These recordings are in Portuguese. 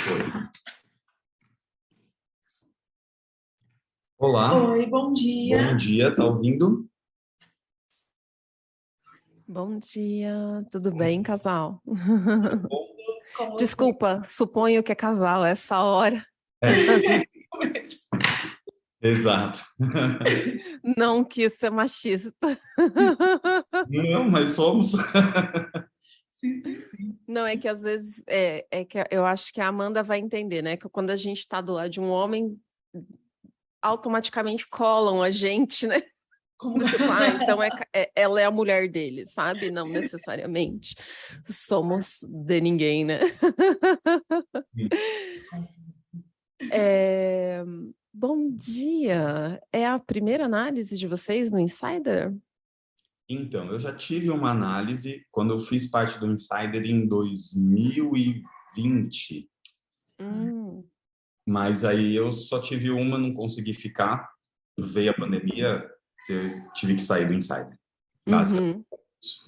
Foi. Olá, Oi, bom bom dia. dia, tá ouvindo? Bom dia, tudo bem, casal? Como você Desculpa, suponho que é casal essa hora. começa? Exato. Não quis ser machista. Não, mas somos. Sim. Não, é que às vezes que eu acho que a Amanda vai entender, né? Que quando a gente está do lado de um homem, automaticamente colam a gente, né? Como... Tipo, então ela é a mulher dele, sabe? Não necessariamente somos de ninguém, né? É, Bom dia! É a primeira análise de vocês no Insider? Então, eu já tive uma análise quando eu fiz parte do Insider em 2020, Hum, mas aí eu só tive uma, não consegui ficar, veio a pandemia, eu tive que sair do Insider, basicamente. uhum.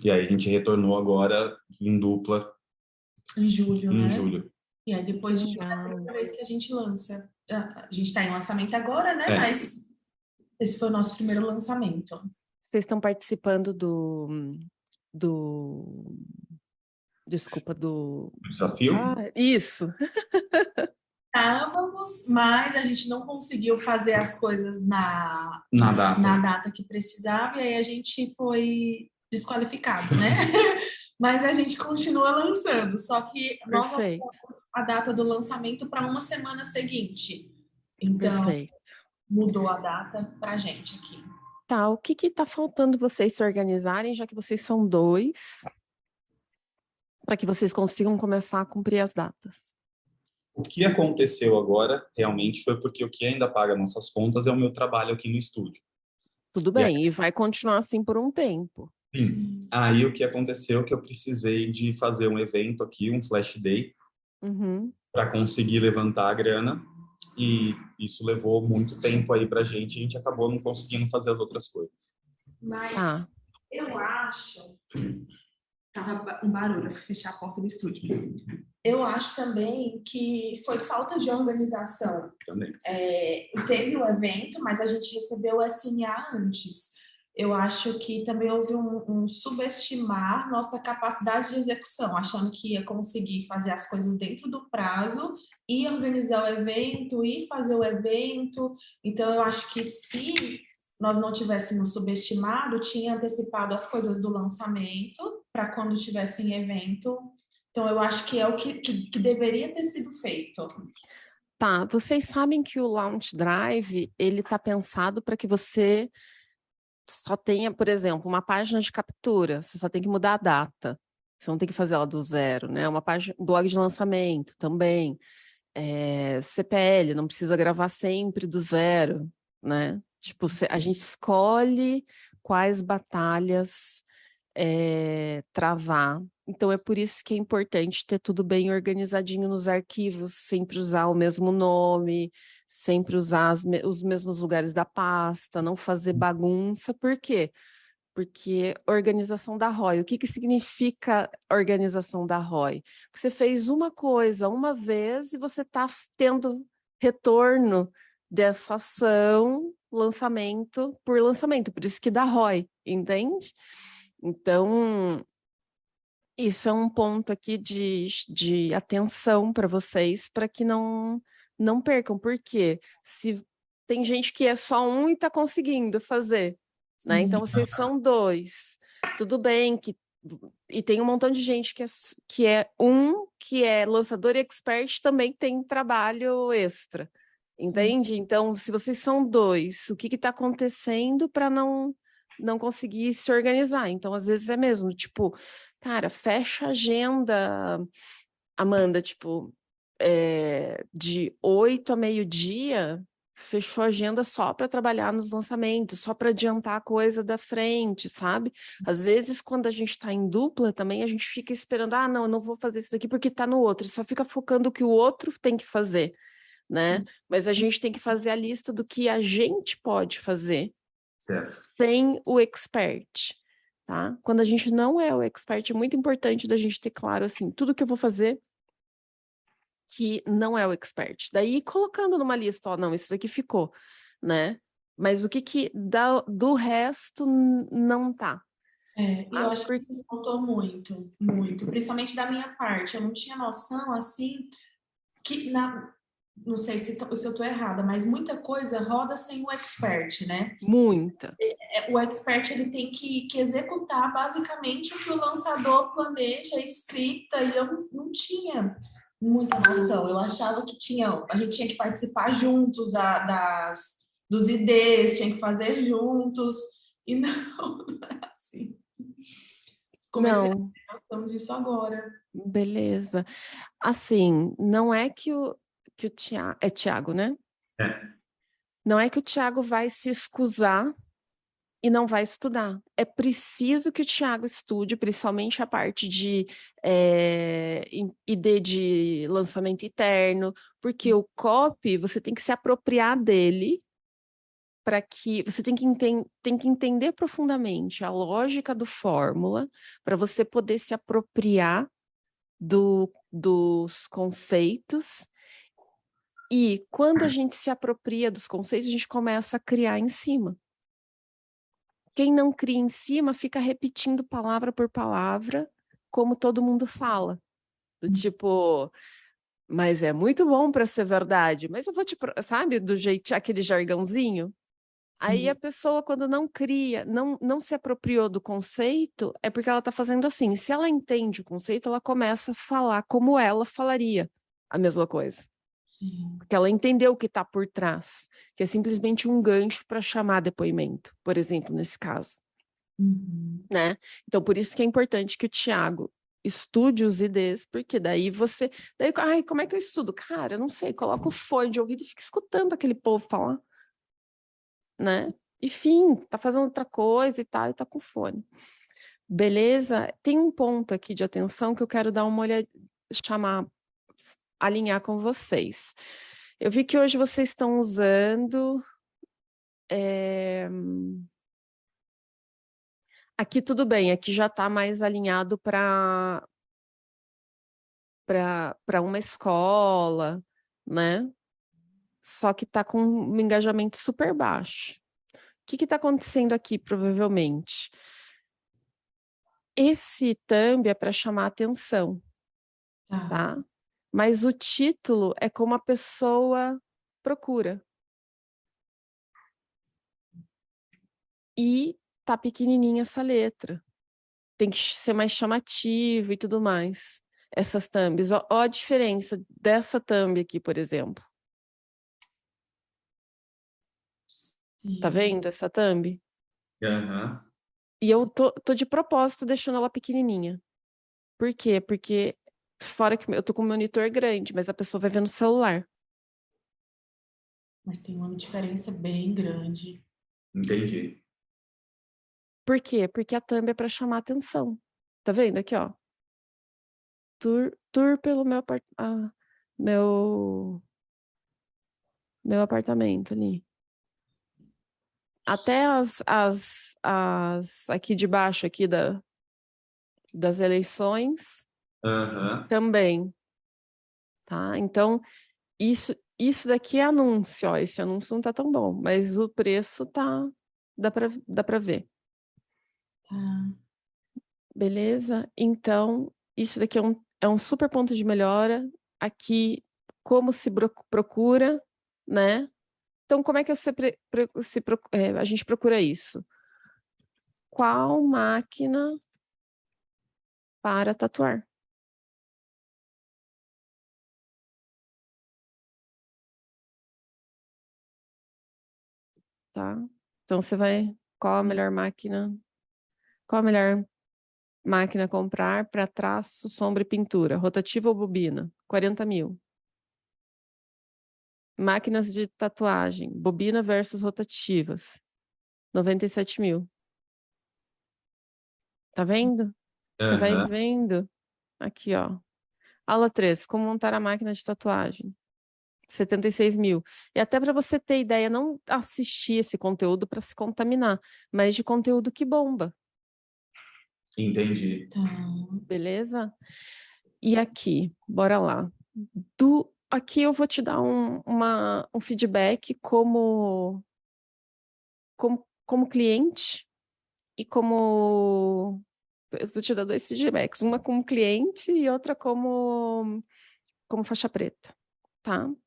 E aí a gente retornou agora em dupla Em julho, em né? julho. E aí depois de julho é a Legal. primeira vez que a gente lança. A gente está em lançamento agora, né? É, Mas esse foi o nosso primeiro lançamento. Vocês estão participando do... Desculpa, do... desafio Isso! Estávamos, mas a gente não conseguiu fazer as coisas na data. na data que precisava, e aí a gente foi desqualificado, né? Mas a gente continua lançando, só que nós Perfeito, alteramos a data do lançamento para uma semana seguinte. Então, perfeito. mudou a data para a gente aqui. Tá, o que que tá faltando vocês se organizarem, já que vocês são dois, para que vocês consigam começar a cumprir as datas? O que aconteceu agora realmente foi porque o que ainda paga nossas contas é o meu trabalho aqui no estúdio. Tudo E aí, bem, e vai continuar assim por um tempo. sim, aí o que aconteceu é que eu precisei de fazer um evento aqui, um flash day, Uhum. para conseguir levantar a grana, e isso levou muito tempo aí para a gente acabou não conseguindo fazer as outras coisas. Mas Tá. eu acho. Tava um barulho, eu fui fechar a porta do estúdio. Eu acho também que foi falta de organização. Também. Teve o evento, mas a gente recebeu o SMA antes. Eu acho que também houve um subestimar nossa capacidade de execução, achando que ia conseguir fazer as coisas dentro do prazo e organizar o evento e fazer o evento. Então, eu acho que se nós não tivéssemos subestimado, tinha antecipado as coisas do lançamento para quando tivesse em evento. Então, eu acho que é o que deveria ter sido feito. Tá, vocês sabem que o Launch Drive, ele tá pensado para que você só tenha, por exemplo, uma página de captura, você só tem que mudar a data. Você não tem que fazer ela do zero, né? Uma página, blog de lançamento também. CPL, não precisa gravar sempre do zero, né? Tipo, a gente escolhe quais batalhas travar. Então, é por isso que é importante ter tudo bem organizadinho nos arquivos, sempre usar o mesmo nome, sempre usar os mesmos lugares da pasta, não fazer bagunça. Por quê? Porque organização da ROI. O que que significa organização da ROI? Você fez uma coisa uma vez e você está tendo retorno dessa ação, lançamento por lançamento, por isso que dá ROI, entende? Então, isso é um ponto aqui de atenção para vocês, para que não percam. Por quê? Se tem gente que é só um e está conseguindo fazer, né? Então, vocês são dois. Tudo bem e tem um montão de gente que é lançador e expert, também tem trabalho extra, entende? Sim. Então, se vocês são dois, o que está acontecendo para não conseguir se organizar? Então, às vezes é mesmo, tipo, cara, fecha a agenda, Amanda, tipo, de 8 a meio-dia, fechou a agenda só para trabalhar nos lançamentos, só para adiantar a coisa da frente, sabe? Às vezes, quando a gente está em dupla também, a gente fica esperando, não, eu não vou fazer isso daqui porque está no outro, só fica focando o que o outro tem que fazer, né? Mas a gente tem que fazer a lista do que a gente pode fazer Certo. sem o expert, tá? Quando a gente não é o expert, é muito importante da gente ter claro, assim, tudo que eu vou fazer que não é o expert. Daí, colocando numa lista, ó, não, isso daqui ficou, né? Mas o que do resto não tá? E eu acho que Por... isso faltou muito, muito, principalmente da minha parte. Eu não tinha noção, assim, que não sei se eu tô errada, mas muita coisa roda sem o expert, né? Muita. O expert ele tem que executar basicamente o que o lançador planeja, escrita, e eu não tinha muita noção. Eu achava que a gente tinha que participar juntos dos IDs, tinha que fazer juntos, e não, é assim. Comecei a Não, ter noção disso agora. beleza. Assim, não é que o Tiago... É Tiago, né? É. Não é que o Tiago vai se excusar e não vai estudar. É preciso que o Tiago estude, principalmente a parte de ID de lançamento interno, porque o copy você tem que se apropriar dele para que você tem que entender profundamente a lógica do fórmula para você poder se apropriar dos conceitos. E quando a gente se apropria dos conceitos, a gente começa a criar em cima. Quem não cria em cima fica repetindo palavra por palavra, como todo mundo fala. Do tipo, mas é muito bom para ser verdade, mas eu vou sabe, do jeito, aquele jargãozinho? Aí a Sim, pessoa, quando não cria, não se apropriou do conceito, é porque ela está fazendo assim. Se ela entende o conceito, ela começa a falar como ela falaria a mesma coisa. sim. Porque ela entendeu o que está por trás, que é simplesmente um gancho para chamar depoimento, por exemplo, nesse caso. Uhum. Né? Então, por isso que é importante que o Tiago estude os IDs, porque daí, ai, como é que eu estudo? Cara, eu não sei, coloca o fone de ouvido e fica escutando aquele povo falar, né? Enfim, tá fazendo outra coisa e tal, e tá com fone. Beleza? Tem um ponto aqui de atenção que eu quero dar uma olhada, alinhar com vocês. Eu vi que hoje vocês estão usando aqui tudo bem, aqui já está mais alinhado para uma escola, né? Só que está com um engajamento super baixo. O que está acontecendo aqui, provavelmente? Esse thumb é para chamar atenção, Tá. tá? Mas o título é como a pessoa procura. E tá pequenininha essa letra. Tem que ser mais chamativo e tudo mais. Essas thumbs. Ó a diferença dessa thumb aqui, por exemplo. Tá Sim. vendo essa thumb? Aham. E eu tô de propósito deixando ela pequenininha. Por quê? Porque fora que eu tô com um monitor grande, mas a pessoa vai ver no celular. Mas tem uma diferença bem grande. Entendi. Por quê? Porque a thumb é para chamar atenção. Tá vendo aqui, ó? Tour pelo meu meu apartamento ali. Até as aqui de baixo aqui das eleições Aham. também, tá? Então, isso daqui é anúncio, ó. Esse anúncio não tá tão bom, mas o preço dá para ver. Tá. Beleza? Então, isso daqui é um super ponto de melhora. Aqui, como se procura, né? Então, como é que a gente procura isso? Qual máquina para tatuar? Tá? Então, você vai... Qual a melhor máquina? Qual a melhor máquina comprar para traço, sombra e pintura? Rotativa ou bobina? 40 mil. Máquinas de tatuagem. Bobina versus rotativas. 97 mil. Tá vendo? Você vai Aham. vendo aqui, ó. Aula 3, como montar a máquina de tatuagem. 76 mil. E até para você ter ideia, não assistir esse conteúdo para se contaminar, mas de conteúdo que bomba, Entendi. Tá. beleza? E aqui, bora lá. Aqui eu vou te dar um feedback como cliente e como... Eu vou te dar 2 feedbacks, uma como cliente e outra como faixa preta, tá? O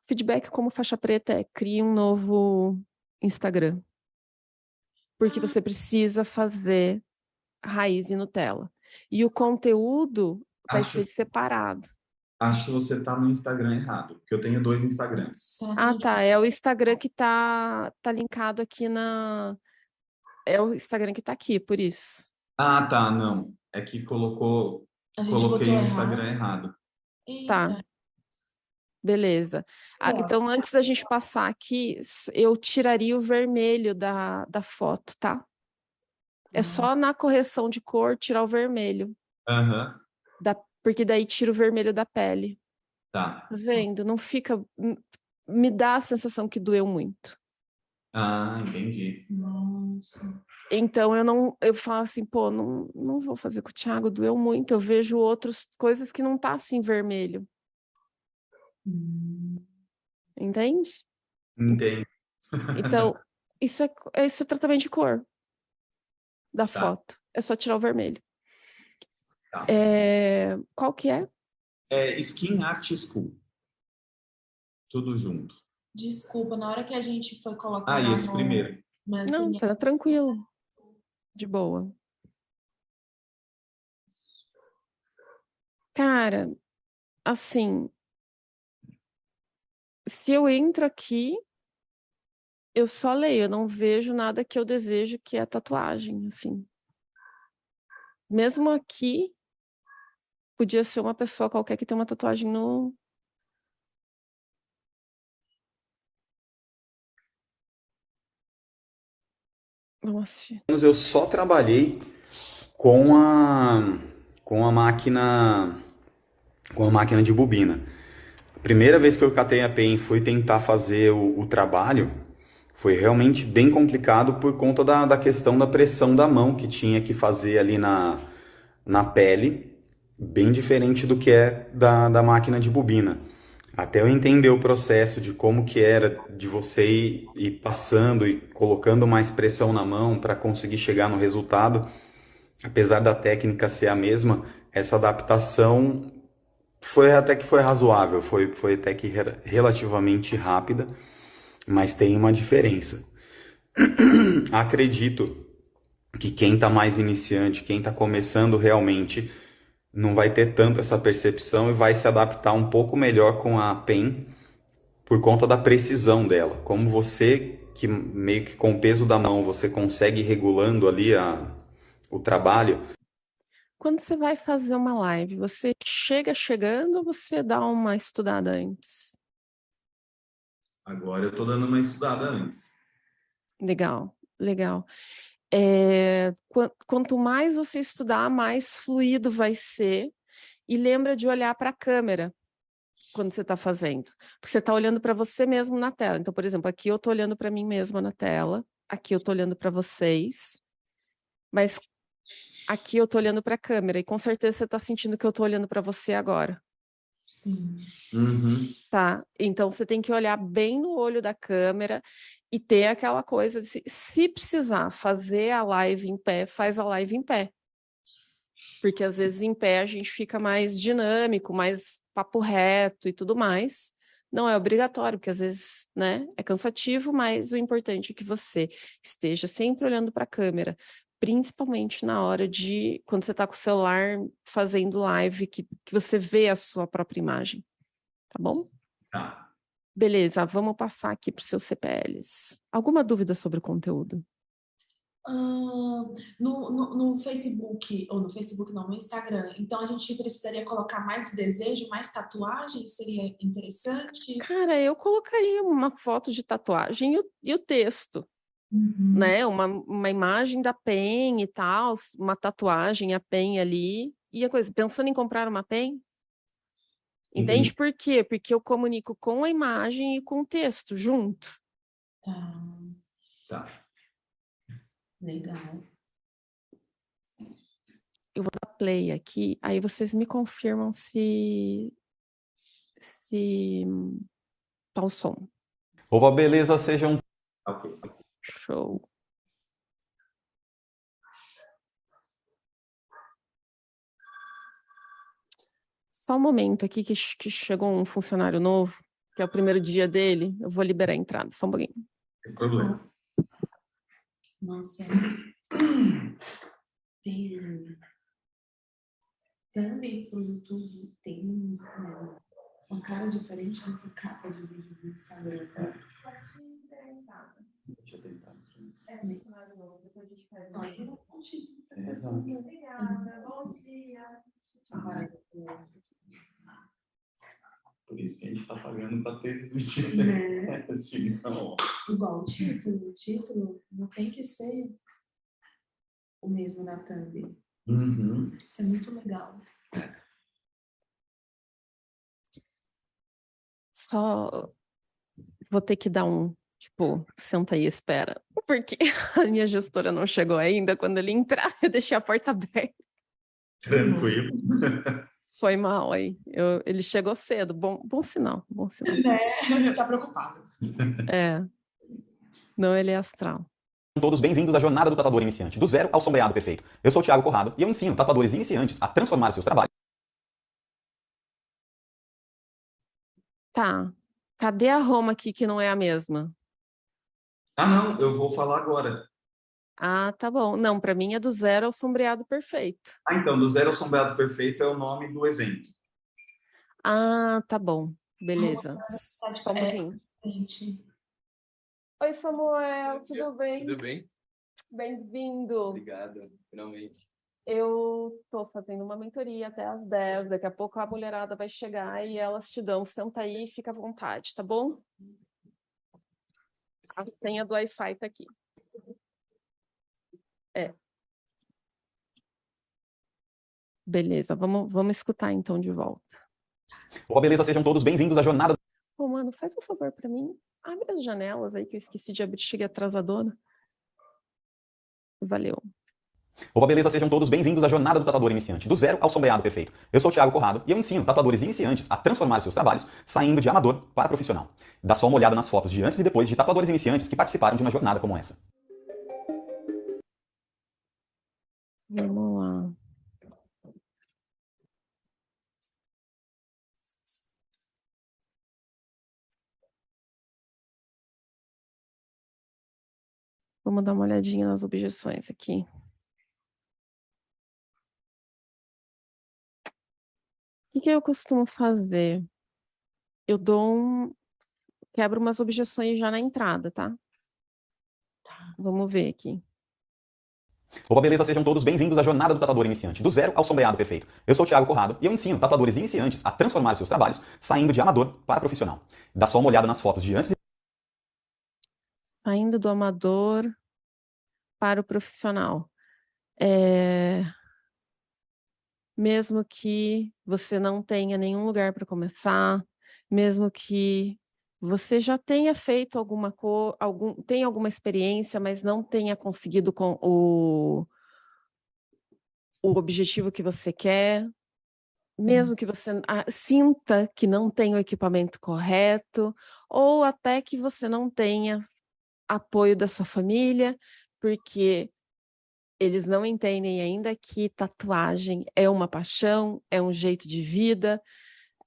feedback como faixa preta é: crie um novo Instagram, porque você precisa fazer raiz e Nutella. E o conteúdo vai Acho, ser separado. acho que você está no Instagram errado, porque eu tenho 2 Instagrams. Será que a Ah, gente tá. É o Instagram que tá linkado aqui na... É o Instagram que tá aqui, por isso. Ah, tá, não. É que a gente coloquei botou o Instagram errado? errado. Tá, Eita. beleza. Ó, Então, antes da gente passar aqui, eu tiraria o vermelho da foto, tá? É só na correção de cor tirar o vermelho. Aham, Porque daí tira o vermelho da pele. tá. Tá vendo? Não fica... Me dá a sensação que doeu muito. Ah, entendi. nossa. Então eu falo assim, pô, não vou fazer com o Thiago, doeu muito. Eu vejo outras coisas que não tá assim vermelho, Hum. entende? Entendi. Então, isso é tratamento de cor da Tá, foto. É só tirar o vermelho. tá. Qual que é? É Skin Art School. Tudo junto. Desculpa, na hora que a gente foi colocar Ah, e lá esse primeiro. no Não, SNA, tá tranquilo, de boa. Cara, assim, se eu entro aqui, eu só leio, eu não vejo nada que eu desejo, que é tatuagem, assim. Mesmo aqui, podia ser uma pessoa qualquer que tem uma tatuagem no... Vamos assistir. Eu só trabalhei com a com a máquina com a máquina de bobina. A primeira vez que eu catei a pen e fui tentar fazer o trabalho, foi realmente bem complicado por conta da questão da pressão da mão que tinha que fazer ali na pele, bem diferente do que é da máquina de bobina. Até eu entender o processo de como que era de você ir passando e colocando mais pressão na mão para conseguir chegar no resultado, apesar da técnica ser a mesma, essa adaptação foi razoável, foi até que relativamente rápida, mas tem uma diferença. Acredito que quem está mais iniciante, quem está começando realmente, não vai ter tanto essa percepção e vai se adaptar um pouco melhor com a pen por conta da precisão dela. Como você, que meio que com o peso da mão, você consegue ir regulando ali o trabalho. Quando você vai fazer uma live, você chega chegando ou você dá uma estudada antes? Agora eu tô dando uma estudada antes. Legal, legal. Quanto mais você estudar, mais fluido vai ser. E lembra de olhar para a câmera quando você está fazendo. Porque você está olhando para você mesmo na tela. Então, por exemplo, aqui eu estou olhando para mim mesma na tela. Aqui eu estou olhando para vocês. Mas aqui eu estou olhando para a câmera. E com certeza você está sentindo que eu estou olhando para você agora. sim. Uhum. Tá? Então você tem que olhar bem no olho da câmera e ter aquela coisa de se precisar fazer a live em pé, faz a live em pé. Porque às vezes em pé a gente fica mais dinâmico, mais papo reto e tudo mais. Não é obrigatório, porque às vezes, né, é cansativo, mas o importante é que você esteja sempre olhando para a câmera, principalmente na hora de quando você está com o celular fazendo live, que você vê a sua própria imagem, tá bom? Tá. Beleza, vamos passar aqui para os seus CPLs. Alguma dúvida sobre o conteúdo? No Facebook, ou no Facebook não, no Instagram, então a gente precisaria colocar mais desejo, mais tatuagem, seria interessante? Cara, eu colocaria uma foto de tatuagem e o texto, Uhum. né? Uma imagem da pen e tal, uma tatuagem, a pen ali, e a coisa. Pensando em comprar uma pen, Entendi. entende por quê? Porque eu comunico com a imagem e com o texto junto. Tá, Tá. legal. Eu vou dar play aqui, aí vocês me confirmam se se tá o som. Opa, beleza, sejam... Ok. Show. Só um momento aqui que chegou um funcionário novo, que é o primeiro dia dele. Eu vou liberar a entrada, só um pouquinho. Sem problema. Nossa. Tem também pro YouTube, tem uma cara diferente do que capa de vídeo do Instagram. Deixa eu tentar. As pessoas não. Obrigada, bom dia. Por isso que a gente está pagando para ter esse vídeo. Né? Assim, não. Igual o título não tem que ser o mesmo na thumb. Uhum. Isso é muito legal. Só vou ter que dar senta aí e espera. Porque a minha gestora não chegou ainda. Quando ele entrar, eu deixei a porta aberta. Tranquilo. Foi mal aí. Ele chegou cedo. Bom sinal, bom sinal. Né? Tá preocupado. É. Não, ele é astral. Todos bem-vindos à jornada do tatuador iniciante, do zero ao sombreado perfeito. Eu sou o Thiago Corrado e eu ensino tatuadores iniciantes a transformar seus trabalhos. Tá. Cadê a Roma aqui que não é a mesma? Ah, não, eu vou falar agora. Ah, tá bom. Não, para mim é do zero ao sombreado perfeito. Ah, então, do zero ao sombreado perfeito é o nome do evento. Ah, tá bom. Beleza. Só um pouquinho. Gente. Oi, Samuel, tudo bem? Tudo bem? Bem-vindo. Obrigado, finalmente. Eu tô fazendo uma mentoria até às 10. Daqui a pouco a mulherada vai chegar e elas te dão. Senta aí e fica à vontade, tá bom? A senha do Wi-Fi tá aqui. É. Beleza, vamos escutar então de volta. Opa, beleza, sejam todos bem-vindos à jornada... Ô, mano, faz um favor pra mim. Abre as janelas aí que eu esqueci de abrir. Cheguei atrasadona. Valeu. Opa, beleza, sejam todos bem-vindos à jornada do tatuador iniciante, do zero ao sombreado perfeito. Eu sou o Thiago Corrado e eu ensino tatuadores iniciantes a transformar seus trabalhos saindo de amador para profissional. Dá só uma olhada nas fotos de antes e depois de tatuadores iniciantes que participaram de uma jornada como essa. Vamos lá. Vamos dar uma olhadinha nas objeções aqui. O que eu costumo fazer? Eu quebro umas objeções já na entrada, tá? Vamos ver aqui. Opa, beleza, sejam todos bem-vindos à jornada do tatuador iniciante, do zero ao sombreado perfeito. Eu sou o Thiago Corrado e eu ensino tatuadores iniciantes a transformar seus trabalhos saindo de amador para profissional. Dá só uma olhada nas fotos de antes e... Saindo do amador para o profissional. Mesmo que você não tenha nenhum lugar para começar, mesmo que você já tenha feito tenha alguma experiência, mas não tenha conseguido com o objetivo que você quer, mesmo que você sinta que não tem o equipamento correto, ou até que você não tenha apoio da sua família, porque eles não entendem ainda que tatuagem é uma paixão, é um jeito de vida,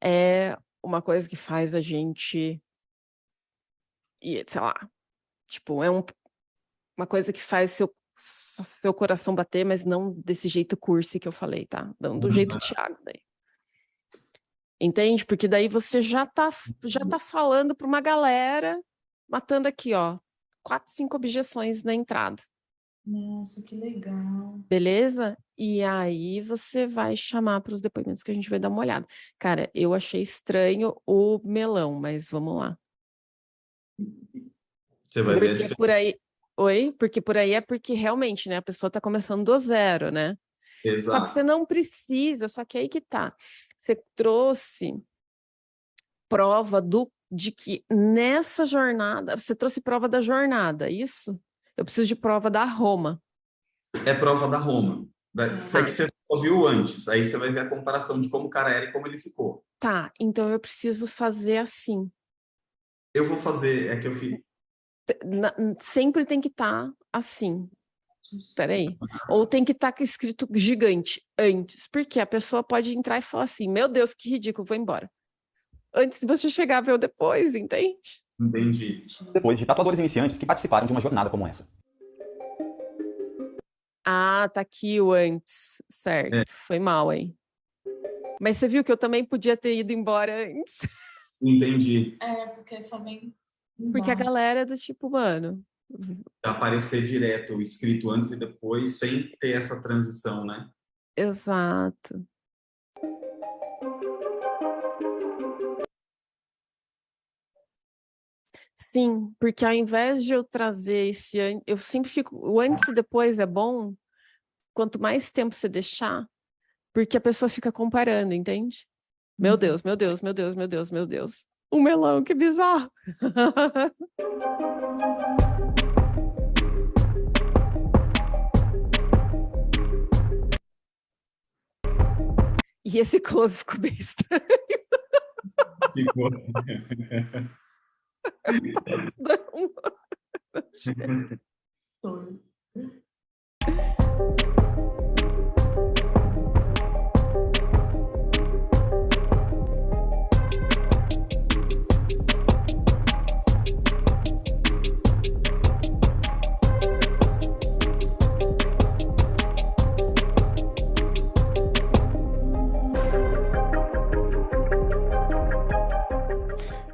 é uma coisa que faz a gente, sei lá, tipo, é uma coisa que faz seu coração bater, mas não desse jeito cursi que eu falei, tá? Do jeito Thiago daí. Entende? Porque daí você já tá falando para uma galera, matando aqui, ó, 4, 5 objeções na entrada. Nossa, que legal. Beleza? E aí você vai chamar para os depoimentos que a gente vai dar uma olhada. Cara, eu achei estranho o melão, mas vamos lá. Você vai ver. Porque por aí... Oi? Porque por aí é porque realmente, né? A pessoa tá começando do zero, né? Exato. Só que você não precisa, só que aí que tá. Você trouxe prova de que nessa jornada... Você trouxe prova da jornada, isso? Eu preciso de prova da Roma. É prova da Roma. Isso aí que você só viu antes. Aí você vai ver a comparação de como o cara era e como ele ficou. Tá, então eu preciso fazer assim. Eu vou fazer, é que eu fiz. Sempre tem que estar assim. Peraí. Ou tem que estar escrito gigante antes. Porque a pessoa pode entrar e falar assim: meu Deus, que ridículo, vou embora. Antes de você chegar a ver o depois, entende? Entendi. Depois de tatuadores iniciantes que participaram de uma jornada como essa. Ah, tá aqui o antes. Certo. É. Foi mal, hein? Mas você viu que eu também podia ter ido embora antes. Entendi. Porque só vem Porque a embaixo. galera é do tipo, mano. Aparecer direto, escrito antes e depois, sem ter essa transição, né? Exato. Sim, porque ao invés de eu trazer eu sempre fico, o antes e depois é bom, quanto mais tempo você deixar, porque a pessoa fica comparando, entende? Meu Deus, meu Deus, meu Deus, meu Deus, meu Deus. Um melão, que bizarro. E esse close ficou bem estranho. Ficou. Todo.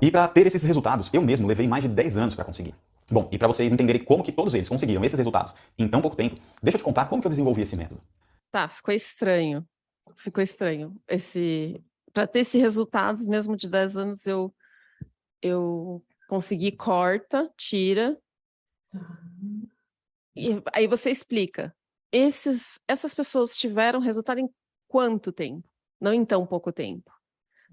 E para ter esses resultados, eu mesmo levei mais de 10 anos para conseguir. Bom, e para vocês entenderem como que todos eles conseguiram esses resultados em tão pouco tempo, deixa eu te contar como que eu desenvolvi esse método. Tá, ficou estranho. Ficou estranho. Para ter esses resultados, mesmo de 10 anos, eu consegui, corta, tira. E aí você explica. Essas pessoas tiveram resultado em quanto tempo? Não em tão pouco tempo.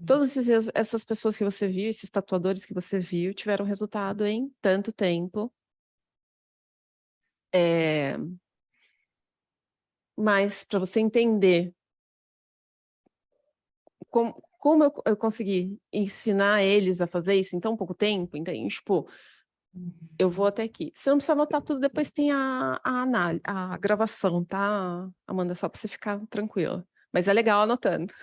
Todas essas pessoas que você viu, esses tatuadores que você viu, tiveram resultado em tanto tempo. Mas para você entender como eu consegui ensinar eles a fazer isso em tão pouco tempo, entende? Tipo, eu vou até aqui. Você não precisa anotar tudo, depois tem a gravação, tá, Amanda? Só para você ficar tranquila. Mas é legal anotando.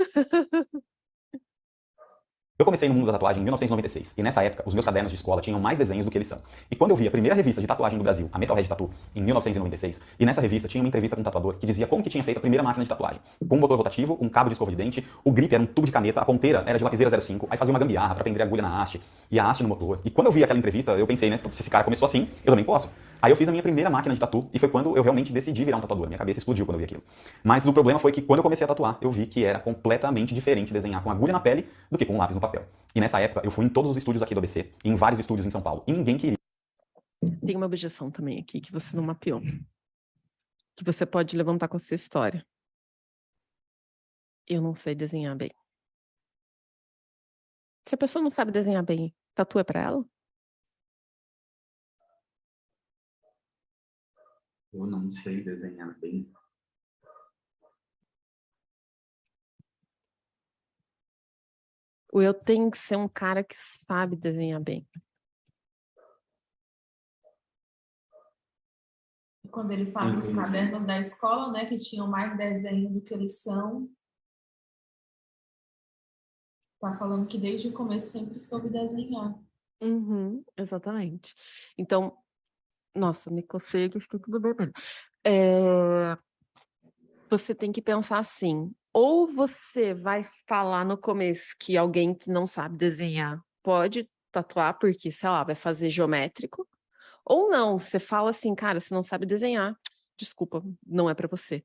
Eu comecei no mundo da tatuagem em 1996, e nessa época os meus cadernos de escola tinham mais desenhos do que eles são. E quando eu vi a primeira revista de tatuagem do Brasil, a Metalhead Tattoo, em 1996, e nessa revista tinha uma entrevista com um tatuador que dizia como que tinha feito a primeira máquina de tatuagem. Com um motor rotativo, um cabo de escova de dente, o grip era um tubo de caneta, a ponteira era de lapiseira 05, aí fazia uma gambiarra para prender a agulha na haste, e a haste no motor. E quando eu vi aquela entrevista, eu pensei, né, se esse cara começou assim, eu também posso. Aí eu fiz a minha primeira máquina de tatu, e foi quando eu realmente decidi virar um tatuador. Minha cabeça explodiu quando eu vi aquilo. Mas o problema foi que quando eu comecei a tatuar, eu vi que era completamente diferente desenhar com agulha na pele do que com um lápis no papel. E nessa época, eu fui em todos os estúdios aqui do ABC, em vários estúdios em São Paulo, e ninguém queria. Tem uma objeção também aqui que você não mapeou. Que você pode levantar com a sua história. Eu não sei desenhar bem. Se a pessoa não sabe desenhar bem, tatu é pra ela? Eu não sei desenhar bem. Ou eu tenho que ser um cara que sabe desenhar bem? Quando ele fala dos cadernos da escola, né, que tinham mais desenho do que lição, tá falando que desde o começo sempre soube desenhar. Uhum, exatamente. Então, nossa, me cocei aqui, ficou tudo bem. Você tem que pensar assim, ou você vai falar no começo que alguém que não sabe desenhar pode tatuar porque, sei lá, vai fazer geométrico, ou não, você fala assim, cara, você não sabe desenhar, desculpa, não é pra você.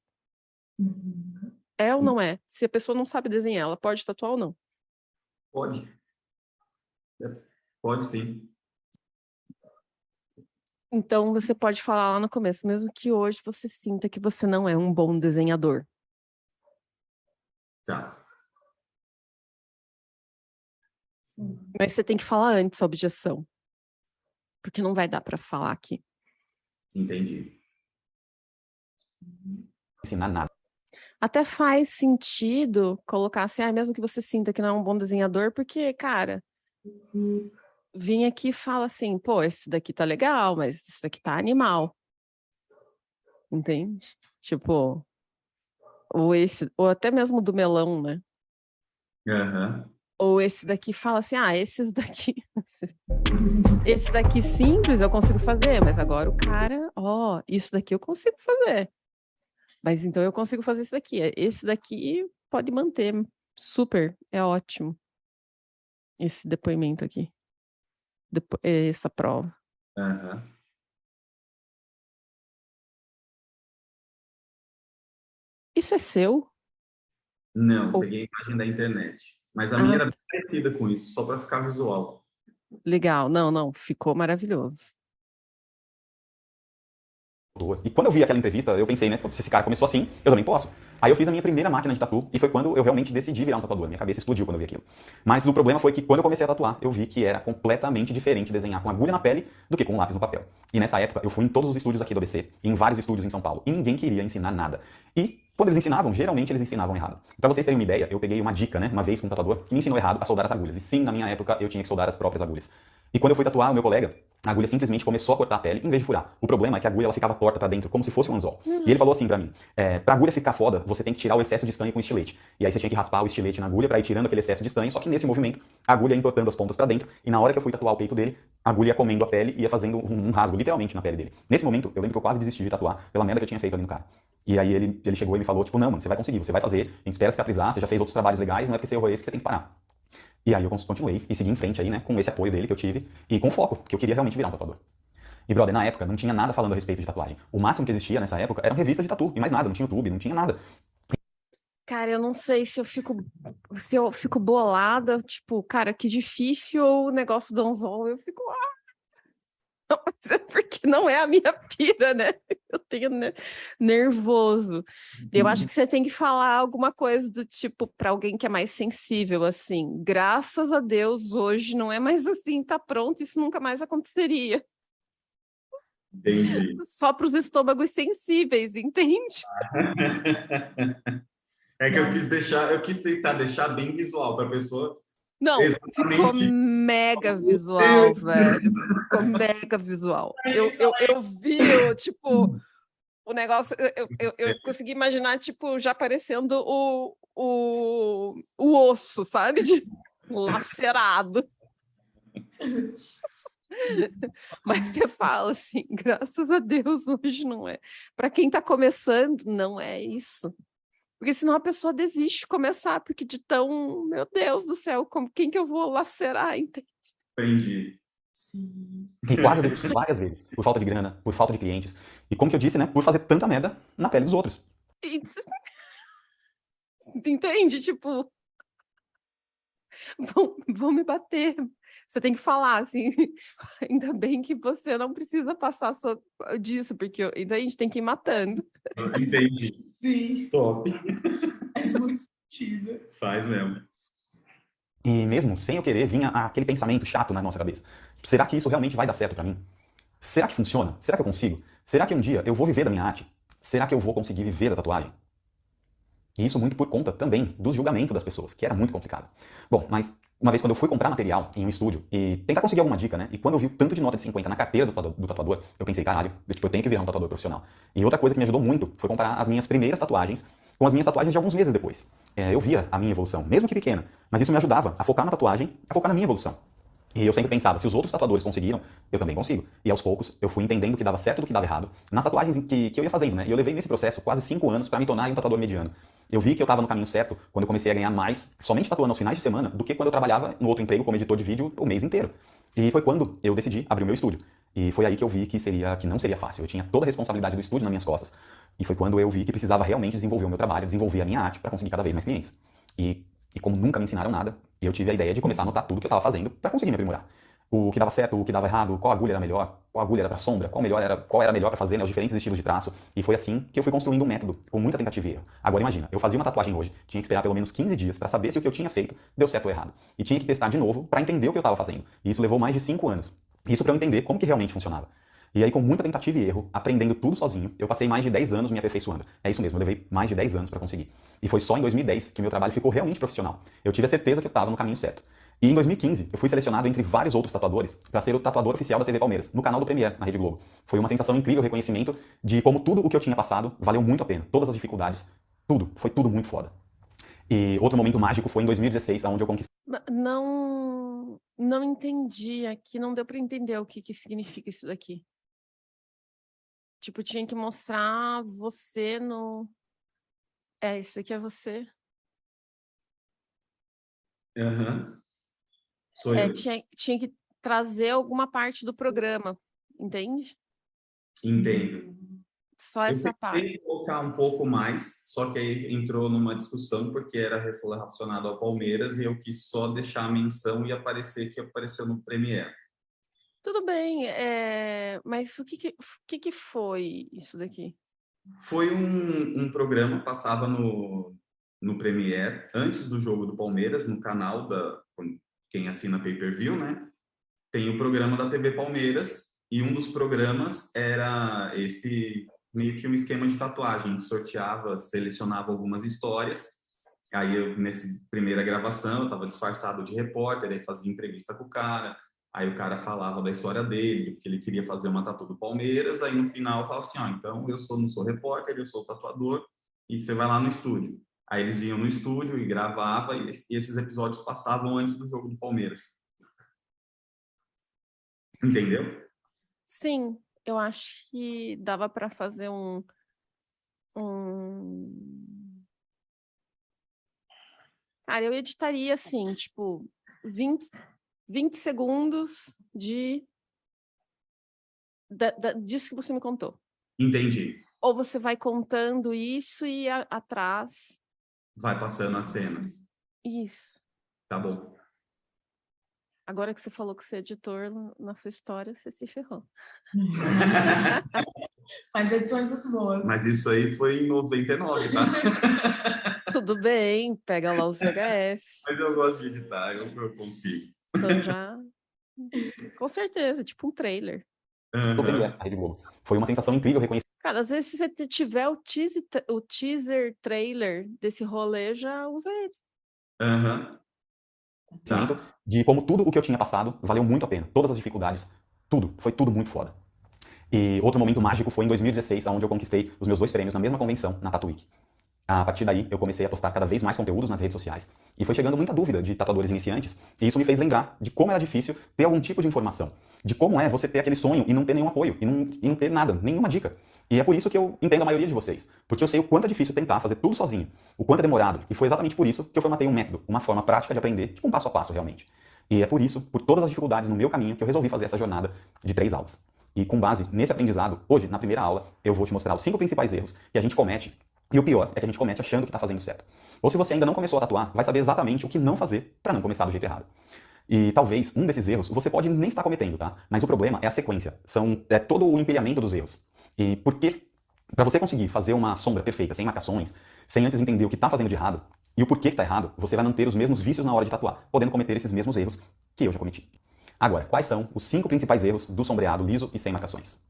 É ou não é? Se a pessoa não sabe desenhar, ela pode tatuar ou não? Pode. Pode sim. Então você pode falar lá no começo, mesmo que hoje você sinta que você não é um bom desenhador. Tá. Mas você tem que falar antes a objeção. Porque não vai dar pra falar aqui. Entendi. Ensinar nada. Até faz sentido colocar assim, mesmo que você sinta que não é um bom desenhador, porque, cara, vim aqui e fala assim, pô, esse daqui tá legal, mas esse daqui tá animal. Entende? Tipo, ou até mesmo do melão, né? Aham. Ou esse daqui fala assim, esses daqui. Esse daqui simples eu consigo fazer, mas agora o cara, isso daqui eu consigo fazer. Mas então eu consigo fazer isso daqui. Esse daqui pode manter. Super, é ótimo. Esse depoimento aqui. Essa prova. Aham. Isso é seu? Não, Ou- peguei a imagem da internet. Mas a minha Ah, era bem parecida com isso, só para ficar visual. legal. Não, ficou maravilhoso. E quando eu vi aquela entrevista, eu pensei, né, se esse cara começou assim, eu também posso. Aí eu fiz a minha primeira máquina de tatu e foi quando eu realmente decidi virar um tatuador. Minha cabeça explodiu quando eu vi aquilo. Mas o problema foi que quando eu comecei a tatuar, eu vi que era completamente diferente desenhar com agulha na pele do que com um lápis no papel. E nessa época eu fui em todos os estúdios aqui do ABC, e em vários estúdios em São Paulo, e ninguém queria ensinar nada. E quando eles ensinavam, geralmente eles ensinavam errado. Pra vocês terem uma ideia, eu peguei uma dica, né, uma vez com um tatuador que me ensinou errado a soldar as agulhas. E sim, na minha época eu tinha que soldar as próprias agulhas. E quando eu fui tatuar o meu colega, a agulha simplesmente começou a cortar a pele em vez de furar. O problema é que a agulha ela ficava torta pra dentro, como se fosse um anzol. E ele falou assim pra mim, pra agulha ficar foda, você tem que tirar o excesso de estanho com estilete. E aí você tinha que raspar o estilete na agulha pra ir tirando aquele excesso de estanho, só que nesse movimento, a agulha ia entortando as pontas pra dentro, e na hora que eu fui tatuar o peito dele, a agulha ia comendo a pele e ia fazendo um rasgo, literalmente, na pele dele. Nesse momento, eu lembro que eu quase desisti de tatuar pela merda que eu tinha feito ali no cara. E aí ele chegou e me falou, tipo, não, mano, você vai conseguir, você vai fazer, a gente espera cicatrizar, você já fez outros trabalhos legais, não é porque você errou esse que você tem que parar. E aí eu continuei e segui em frente aí, né, com esse apoio dele que eu tive e com foco, porque eu queria realmente virar um tatuador. E, brother, na época não tinha nada falando a respeito de tatuagem. O máximo que existia nessa época eram revistas de tatu, e mais nada, não tinha YouTube, não tinha nada. Cara, eu não sei se eu fico bolada, tipo, cara, que difícil o negócio do anzol. Eu fico, mas é porque não é a minha pira, né? Eu tenho nervoso. Eu acho que você tem que falar alguma coisa do tipo para alguém que é mais sensível, assim. Graças a Deus, hoje não é mais assim, tá pronto, isso nunca mais aconteceria. Entendi. Só para os estômagos sensíveis, entende? É que eu quis tentar deixar bem visual para a pessoa. Não, ficou Exatamente. mega visual, velho. Ficou mega visual. Eu vi, tipo, o negócio. Eu consegui imaginar, tipo, já aparecendo o osso, sabe? Lacerado. Mas você fala assim, graças a Deus, hoje não é. Para quem tá começando, não é isso. Porque senão a pessoa desiste de começar, porque de tão, meu Deus do céu, quem que eu vou lacerar? Entendi. Sim. E quase eu desisti várias vezes, por falta de grana, por falta de clientes. E como que eu disse, né, por fazer tanta merda na pele dos outros. Entende? Tipo, vão me bater. Você tem que falar assim, ainda bem que você não precisa passar disso, porque ainda a gente tem que ir matando. Entendi. Sim, Top. faz muito sentido. Faz mesmo. E mesmo sem eu querer, vinha aquele pensamento chato na nossa cabeça. Será que isso realmente vai dar certo pra mim? Será que funciona? Será que eu consigo? Será que um dia eu vou viver da minha arte? Será que eu vou conseguir viver da tatuagem? E isso muito por conta também do julgamento das pessoas, que era muito complicado. Bom, mas uma vez quando eu fui comprar material em um estúdio e tentar conseguir alguma dica, né? E quando eu vi o tanto de nota de 50 na carteira do tatuador, eu pensei, caralho, eu tenho que virar um tatuador profissional. E outra coisa que me ajudou muito foi comparar as minhas primeiras tatuagens com as minhas tatuagens de alguns meses depois. Eu via a minha evolução, mesmo que pequena, mas isso me ajudava a focar na tatuagem, a focar na minha evolução. E eu sempre pensava, se os outros tatuadores conseguiram, eu também consigo. E aos poucos, eu fui entendendo o que dava certo e do que dava errado nas tatuagens que eu ia fazendo, né? E eu levei nesse processo quase 5 anos para me tornar um tatuador mediano. Eu vi que eu estava no caminho certo quando eu comecei a ganhar mais, somente tatuando aos finais de semana, do que quando eu trabalhava no outro emprego como editor de vídeo o mês inteiro. E foi quando eu decidi abrir o meu estúdio. E foi aí que eu vi que não seria fácil. Eu tinha toda a responsabilidade do estúdio nas minhas costas. E foi quando eu vi que precisava realmente desenvolver o meu trabalho, desenvolver a minha arte para conseguir cada vez mais clientes. E como nunca me ensinaram nada, eu tive a ideia de começar a anotar tudo que eu estava fazendo para conseguir me aprimorar. O que dava certo, o que dava errado, qual agulha era melhor, qual agulha era para sombra, qual era melhor para fazer, né, os diferentes estilos de traço. E foi assim que eu fui construindo um método, com muita tentativa e erro. Agora imagina, eu fazia uma tatuagem hoje, tinha que esperar pelo menos 15 dias para saber se o que eu tinha feito deu certo ou errado. E tinha que testar de novo para entender o que eu estava fazendo. E isso levou mais de 5 anos. Isso para eu entender como que realmente funcionava. E aí, com muita tentativa e erro, aprendendo tudo sozinho, eu passei mais de 10 anos me aperfeiçoando. É isso mesmo, eu levei mais de 10 anos para conseguir. E foi só em 2010 que meu trabalho ficou realmente profissional. Eu tive a certeza que eu estava no caminho certo. E em 2015, eu fui selecionado entre vários outros tatuadores para ser o tatuador oficial da TV Palmeiras, no canal do Premiere, na Rede Globo. Foi uma sensação incrível, reconhecimento de como tudo o que eu tinha passado valeu muito a pena. Todas as dificuldades, tudo. Foi tudo muito foda. E outro momento mágico foi em 2016, onde eu conquistei. Não entendi aqui, não deu para entender o que significa isso daqui. Tipo, tinha que mostrar você no... isso aqui é você. Sou eu. Tinha que trazer alguma parte do programa, entende? Entendo. Só essa Eu parte. tentei colocar um pouco mais, só que aí entrou numa discussão porque era relacionado ao Palmeiras e eu quis só deixar a menção e aparecer que apareceu no Premiere. Tudo bem, mas o que foi isso daqui? Foi um programa, passava no Premiere, antes do jogo do Palmeiras, no canal quem assina Pay-Per-View, né? Tem o programa da TV Palmeiras e um dos programas era esse meio que um esquema de tatuagem, que sorteava, selecionava algumas histórias. Aí eu, nessa primeira gravação, eu estava disfarçado de repórter, aí fazia entrevista com o cara, aí o cara falava da história dele, porque ele queria fazer uma tatu do Palmeiras, aí no final eu falava assim, ó, então não sou repórter, eu sou tatuador, e você vai lá no estúdio. Aí eles vinham no estúdio e gravavam, e esses episódios passavam antes do jogo do Palmeiras. Entendeu? Sim, eu acho que dava para fazer Cara, eu editaria assim, tipo, 20 segundos disso que você me contou. Entendi. Ou você vai contando isso e atrás. Vai passando as cenas. Isso. Tá bom. Agora que você falou que você é editor na sua história, você se ferrou. Mas edições muito boas. Mas isso aí foi em 99, tá? Tudo bem, pega lá os VHS. Mas eu gosto de editar, eu consigo. Então já... Com certeza, tipo um trailer. O Premiere, na Rede Globo. Foi uma sensação incrível reconhecer. Cara, às vezes se você tiver o teaser trailer desse rolê, já usa ele. Tá. De como tudo o que eu tinha passado valeu muito a pena. Todas as dificuldades, tudo. Foi tudo muito foda. E outro momento mágico foi em 2016, onde eu conquistei os meus 2 prêmios na mesma convenção, na Tatu Week. A partir daí, eu comecei a postar cada vez mais conteúdos nas redes sociais. E foi chegando muita dúvida de tatuadores iniciantes, e isso me fez lembrar de como era difícil ter algum tipo de informação. De como é você ter aquele sonho e não ter nenhum apoio, e não ter nada, nenhuma dica. E é por isso que eu entendo a maioria de vocês. Porque eu sei o quanto é difícil tentar fazer tudo sozinho, o quanto é demorado. E foi exatamente por isso que eu formatei um método, uma forma prática de aprender, tipo um passo a passo realmente. E é por isso, por todas as dificuldades no meu caminho, que eu resolvi fazer essa jornada de 3 aulas. E com base nesse aprendizado, hoje, na primeira aula, eu vou te mostrar os 5 principais erros que a gente comete. E o pior é que a gente comete achando que está fazendo certo. Ou se você ainda não começou a tatuar, vai saber exatamente o que não fazer para não começar do jeito errado. E talvez um desses erros você pode nem estar cometendo, tá? Mas o problema é a sequência. É todo o empilhamento dos erros. E por quê? Para você conseguir fazer uma sombra perfeita, sem marcações, sem antes entender o que está fazendo de errado e o porquê que está errado, você vai manter os mesmos vícios na hora de tatuar, podendo cometer esses mesmos erros que eu já cometi. Agora, quais são os 5 principais erros do sombreado liso e sem marcações?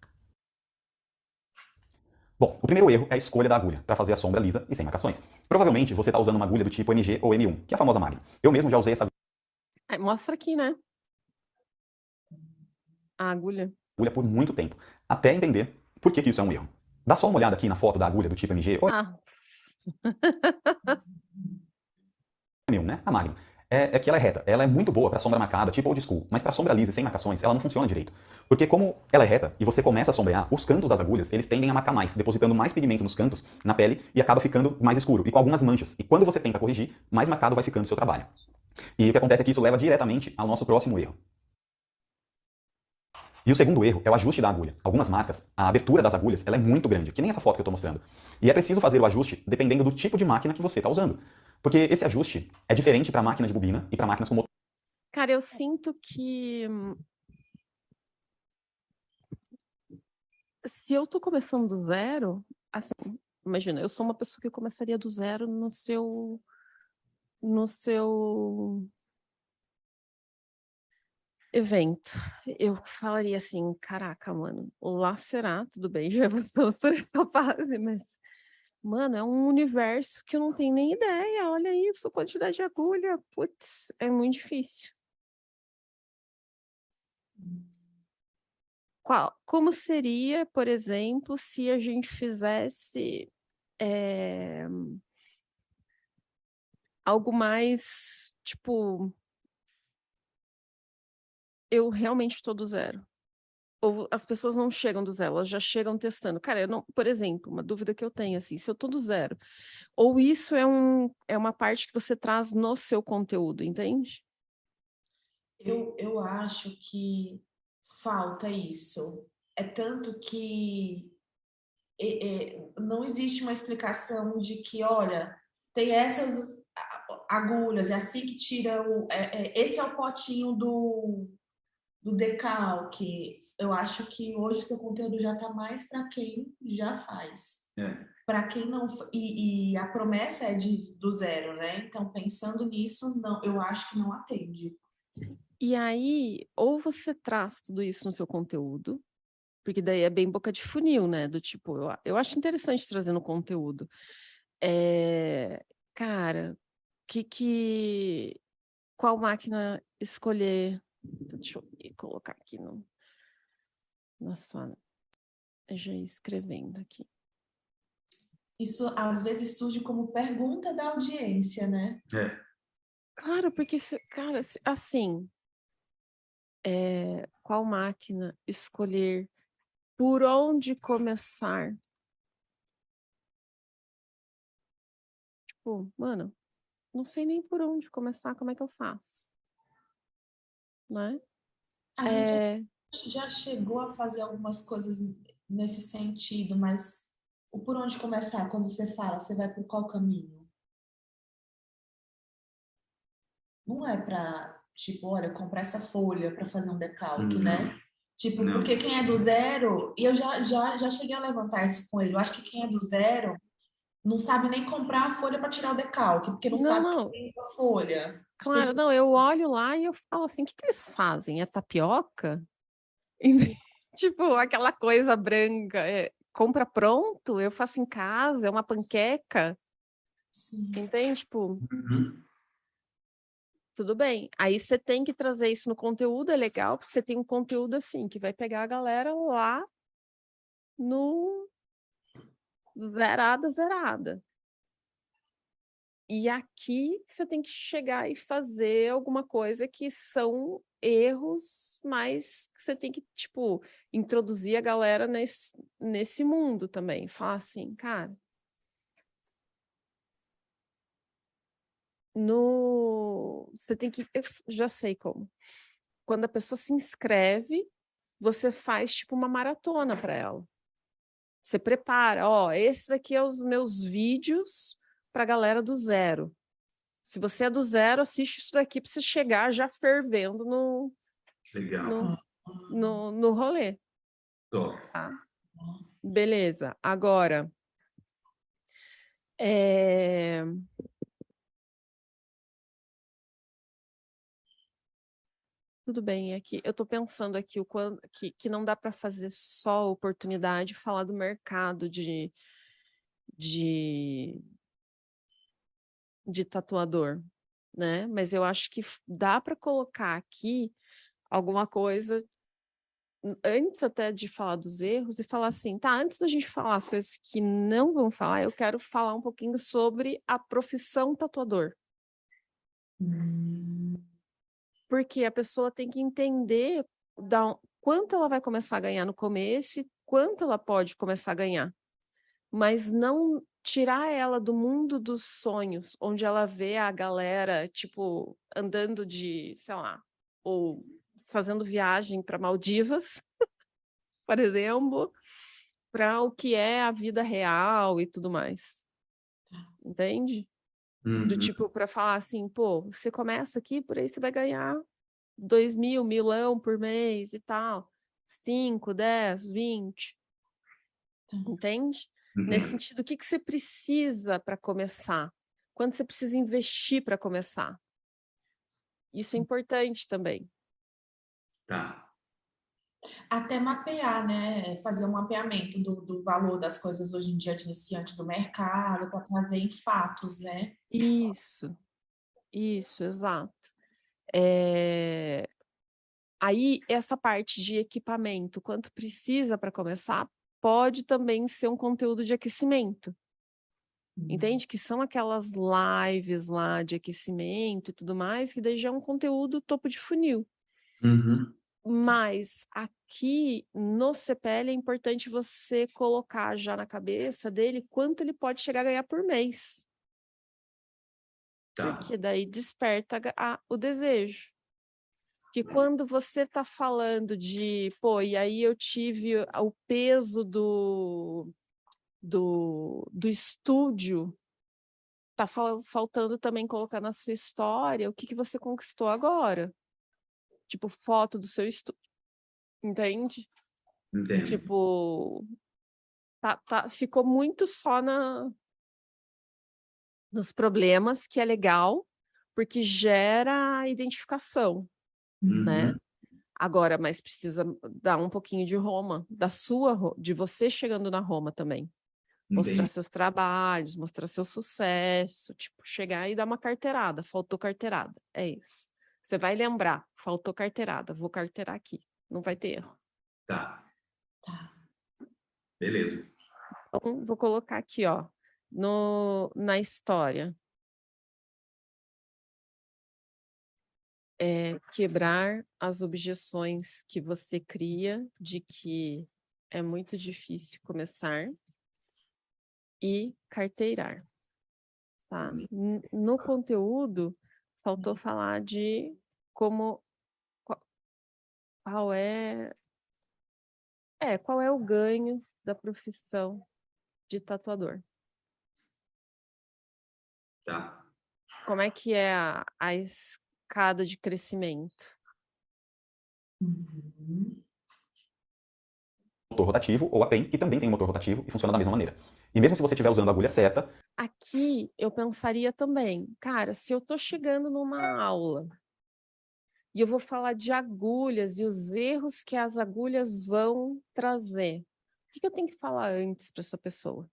Bom, o primeiro erro é a escolha da agulha para fazer a sombra lisa e sem marcações. Provavelmente você está usando uma agulha do tipo MG ou M1, que é a famosa Magnum. Eu mesmo já usei essa Mostra aqui, né? A agulha. agulha por muito tempo, até entender por que isso é um erro. Dá só uma olhada aqui na foto da agulha do tipo MG ou M1, né? A Magnum. É que ela é reta, ela é muito boa para sombra marcada, tipo old school, mas para sombra lisa e sem marcações, ela não funciona direito. Porque como ela é reta e você começa a sombrear, os cantos das agulhas, eles tendem a marcar mais, depositando mais pigmento nos cantos, na pele, e acaba ficando mais escuro, e com algumas manchas. E quando você tenta corrigir, mais marcado vai ficando o seu trabalho. E o que acontece é que isso leva diretamente ao nosso próximo erro. E o segundo erro é o ajuste da agulha. Algumas marcas, a abertura das agulhas, ela é muito grande, que nem essa foto que eu estou mostrando. E é preciso fazer o ajuste dependendo do tipo de máquina que você está usando. Porque esse ajuste é diferente para máquina de bobina e para máquinas com motor. Cara, eu sinto que se eu tô começando do zero, assim, imagina, eu sou uma pessoa que começaria do zero no seu Evento. Eu falaria assim, caraca, mano, lá será, tudo bem, já passamos por essa fase, mas, mano, é um universo que eu não tenho nem ideia, olha isso, quantidade de agulha, putz, é muito difícil. Como seria, por exemplo, se a gente fizesse algo mais, tipo, eu realmente estou do zero? Ou as pessoas não chegam do zero, elas já chegam testando. Cara, eu não, por exemplo, uma dúvida que eu tenho, assim, se eu tô do zero, ou isso é uma parte que você traz no seu conteúdo, entende? Eu acho que falta isso. É tanto que não existe uma explicação de que, olha, tem essas agulhas, é assim que tira esse é o potinho do decalque. Eu acho que hoje o seu conteúdo já está mais para quem já faz. Para quem não. E a promessa é do zero, né? Então, pensando nisso, não, eu acho que não atende. E aí, ou você traz tudo isso no seu conteúdo, porque daí é bem boca de funil, né? Do tipo, eu acho interessante trazer no conteúdo. Cara, qual máquina escolher? Então, deixa eu colocar aqui na sua. Já escrevendo aqui. Isso às vezes surge como pergunta da audiência, né? Claro, porque, cara, assim, qual máquina escolher? Por onde começar? Tipo, mano, não sei nem por onde começar, como é que eu faço? Né? A gente já chegou a fazer algumas coisas nesse sentido, mas o por onde começar? Quando você fala, você vai por qual caminho? Não é para, tipo, olha, comprar essa folha para fazer um decalque, né? Tipo, Não. porque quem é do zero, e eu já cheguei a levantar isso com ele, eu acho que quem é do zero não sabe nem comprar a folha para tirar o decalque, porque não sabe Não. que tem a folha. Claro, não, eu olho lá e eu falo assim, o que eles fazem? É tapioca? Tipo, aquela coisa branca, compra pronto, eu faço em casa, é uma panqueca, Sim. entende? Tipo, tudo bem. Aí você tem que trazer isso no conteúdo, é legal, porque você tem um conteúdo assim, que vai pegar a galera lá no zerada. E aqui você tem que chegar e fazer alguma coisa que são erros, mas que você tem que, tipo, introduzir a galera nesse mundo também. Falar assim, cara, você tem que. Eu já sei como. Quando a pessoa se inscreve, você faz tipo uma maratona para ela. Você prepara, ó, esses aqui são os meus vídeos para a galera do zero. Se você é do zero, assiste isso daqui para você chegar já fervendo Legal. no rolê. Top. Tá? Beleza. Agora, tudo bem, aqui eu estou pensando aqui que não dá para fazer só oportunidade falar do mercado de tatuador, né? Mas eu acho que dá para colocar aqui alguma coisa antes até de falar dos erros e falar assim, tá, antes da gente falar as coisas que não vão falar, eu quero falar um pouquinho sobre a profissão tatuador. Porque a pessoa tem que entender quanto ela vai começar a ganhar no começo e quanto ela pode começar a ganhar. Mas não tirar ela do mundo dos sonhos, onde ela vê a galera, tipo, andando de, sei lá, ou fazendo viagem para Maldivas, por exemplo, para o que é a vida real e tudo mais. Entende? Do tipo, para falar assim, pô, você começa aqui, por aí você vai ganhar 2.000, milão por mês e tal. 5, 10, 20. Entende? Nesse sentido, o que você precisa para começar? Quanto você precisa investir para começar? Isso é importante também. Tá. Até mapear, né? Fazer um mapeamento do valor das coisas hoje em dia de iniciante do mercado, para trazer em fatos, né? Isso, exato. É, Aí, essa parte de equipamento, quanto precisa para começar, pode também ser um conteúdo de aquecimento. Entende? Que são aquelas lives lá de aquecimento e tudo mais, que daí já é um conteúdo topo de funil. Uhum. Mas aqui no CPL é importante você colocar já na cabeça dele quanto ele pode chegar a ganhar por mês. Tá. Porque daí desperta o desejo. Que quando você está falando de, pô, e aí eu tive o peso do estúdio, tá faltando também colocar na sua história o que você conquistou agora. Tipo, foto do seu estúdio, entende? Entendo. Tipo, ficou muito só nos problemas, que é legal, porque gera identificação, né? Uhum. Agora, mas precisa dar um pouquinho de Roma, de você chegando na Roma também. Mostrar Entendi. seus trabalhos, mostrar seu sucesso, tipo, chegar e dar uma carteirada, faltou carteirada, é isso. Você vai lembrar, faltou carteirada, vou carteirar aqui, não vai ter erro. Tá. Tá. Beleza. Então, vou colocar aqui, ó, na história. Quebrar as objeções que você cria de que é muito difícil começar e carteirar, tá? No conteúdo, faltou falar de como qual qual é o ganho da profissão de tatuador? Tá. Como é que é a escada de crescimento? Uhum. Motor rotativo ou a PEN, que também tem um motor rotativo e funciona da mesma maneira. E mesmo se você estiver usando a agulha certa, Aqui eu pensaria também, cara, se eu tô chegando numa aula e eu vou falar de agulhas e os erros que as agulhas vão trazer, o que eu tenho que falar antes para essa pessoa?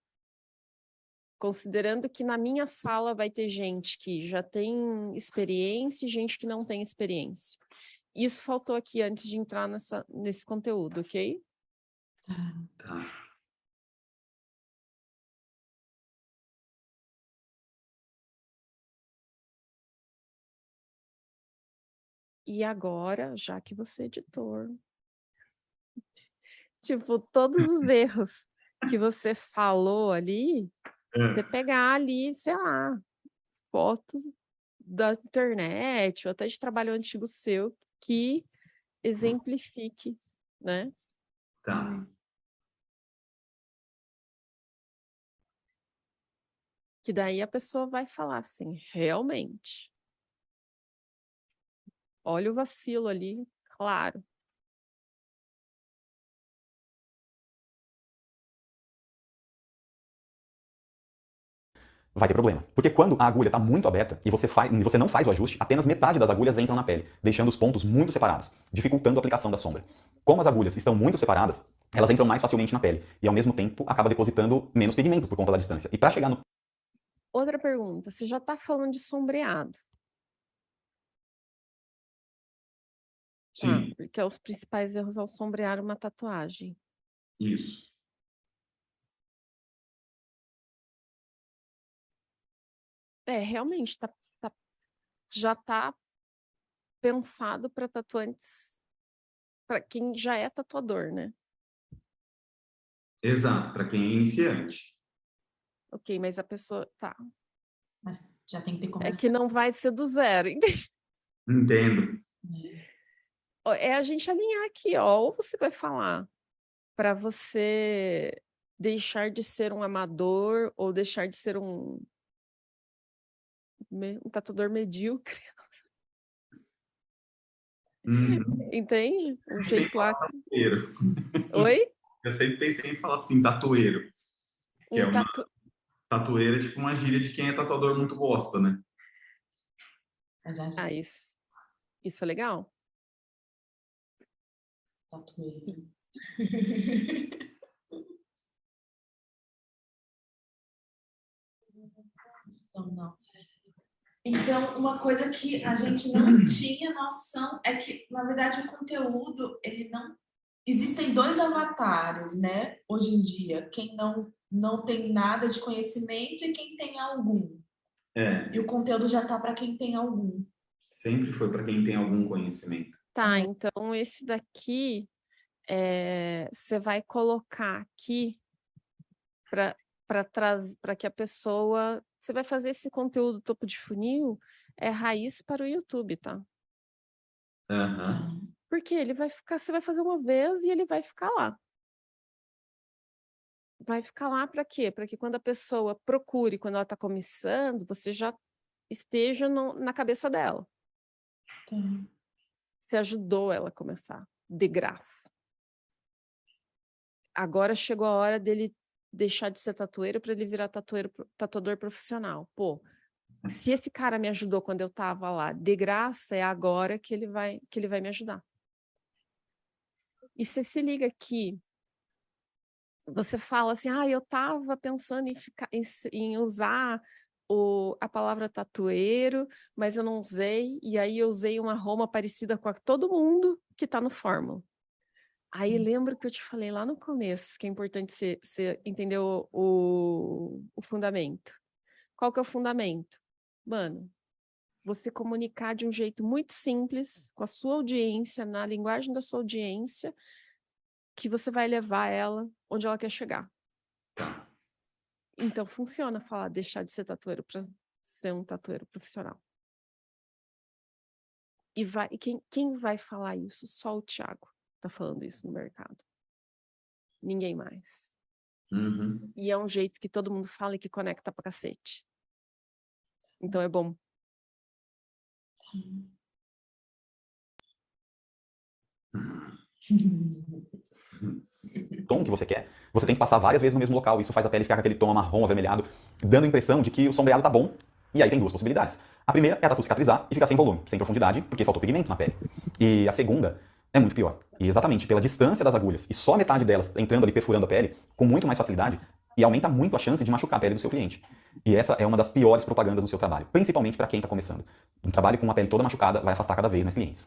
Considerando que na minha sala vai ter gente que já tem experiência e gente que não tem experiência. Isso faltou aqui antes de entrar nesse conteúdo, ok? Tá. E agora, já que você é editor, tipo, todos os erros que você falou ali, você pegar ali, sei lá, fotos da internet ou até de trabalho antigo seu que exemplifique, né? Tá. Que daí a pessoa vai falar assim, realmente, olha o vacilo ali, claro. vai ter problema. Porque quando a agulha está muito aberta e você não faz o ajuste, apenas metade das agulhas entram na pele, deixando os pontos muito separados, dificultando a aplicação da sombra. Como as agulhas estão muito separadas, elas entram mais facilmente na pele e, ao mesmo tempo, acaba depositando menos pigmento por conta da distância. E para chegar no... Outra pergunta, você já está falando de sombreado, tá? Sim. Porque os principais erros ao sombrear uma tatuagem. Isso. Realmente, já está pensado para tatuantes, para quem já é tatuador, né? Exato. Para quem é iniciante. Ok, mas a pessoa, tá. Mas já tem que ter É começado. que não vai ser do zero, entende? Entendo. É a gente alinhar aqui, ó. Ou você vai falar para você deixar de ser um amador ou deixar de ser um tatuador medíocre, Uhum. entende? Um Sem jeito falar lá. tatueiro. Oi? Eu sempre pensei em falar assim, tatueiro. Que é uma tatueira, tipo uma gíria de quem é tatuador muito bosta, né? Mas Ah, isso é legal. Tatueiro. Então, não. Então, uma coisa que a gente não tinha noção é que, na verdade, o conteúdo, ele não... Existem dois avatares, né? Hoje em dia. Quem não tem nada de conhecimento e quem tem algum. É, E o conteúdo já tá para quem tem algum. sempre foi para quem tem algum conhecimento. Tá, então esse daqui você vai colocar aqui para que a pessoa. Você vai fazer esse conteúdo topo de funil, raiz para o YouTube, tá? Aham. Porque ele vai ficar, você vai fazer uma vez e ele vai ficar lá. Vai ficar lá para quê? Para que quando a pessoa procure, quando ela está começando, você já esteja na cabeça dela. Tá. Você ajudou ela a começar, de graça. Agora chegou a hora dele deixar de ser tatueiro para ele virar tatuador profissional. Pô, se esse cara me ajudou quando eu estava lá de graça, é agora que ele vai me ajudar. E você se liga aqui, você fala assim, eu estava pensando em usar a palavra tatueiro, mas eu não usei, e aí eu usei uma Roma parecida com a todo mundo que está no Fórmula. Aí lembra que eu te falei lá no começo, que é importante você entender o fundamento. Qual que é o fundamento? Mano, você comunicar de um jeito muito simples, com a sua audiência, na linguagem da sua audiência, que você vai levar ela onde ela quer chegar. Então funciona falar, deixar de ser tatueiro para ser um tatueiro profissional. E quem vai falar isso? Só o Thiago tá falando isso no mercado. Ninguém mais. Uhum. E é um jeito que todo mundo fala e que conecta pra cacete. Então é bom. Tom que você quer, você tem que passar várias vezes no mesmo local. Isso faz a pele ficar com aquele tom marrom, avermelhado, dando a impressão de que o sombreado tá bom. E aí tem duas possibilidades. A primeira é a tatu cicatrizar e ficar sem volume, sem profundidade, porque faltou pigmento na pele. E a segunda é muito pior. E exatamente pela distância das agulhas e só metade delas entrando ali, perfurando a pele, com muito mais facilidade, e aumenta muito a chance de machucar a pele do seu cliente. E essa é uma das piores propagandas no seu trabalho, principalmente para quem está começando. Um trabalho com uma pele toda machucada vai afastar cada vez mais clientes.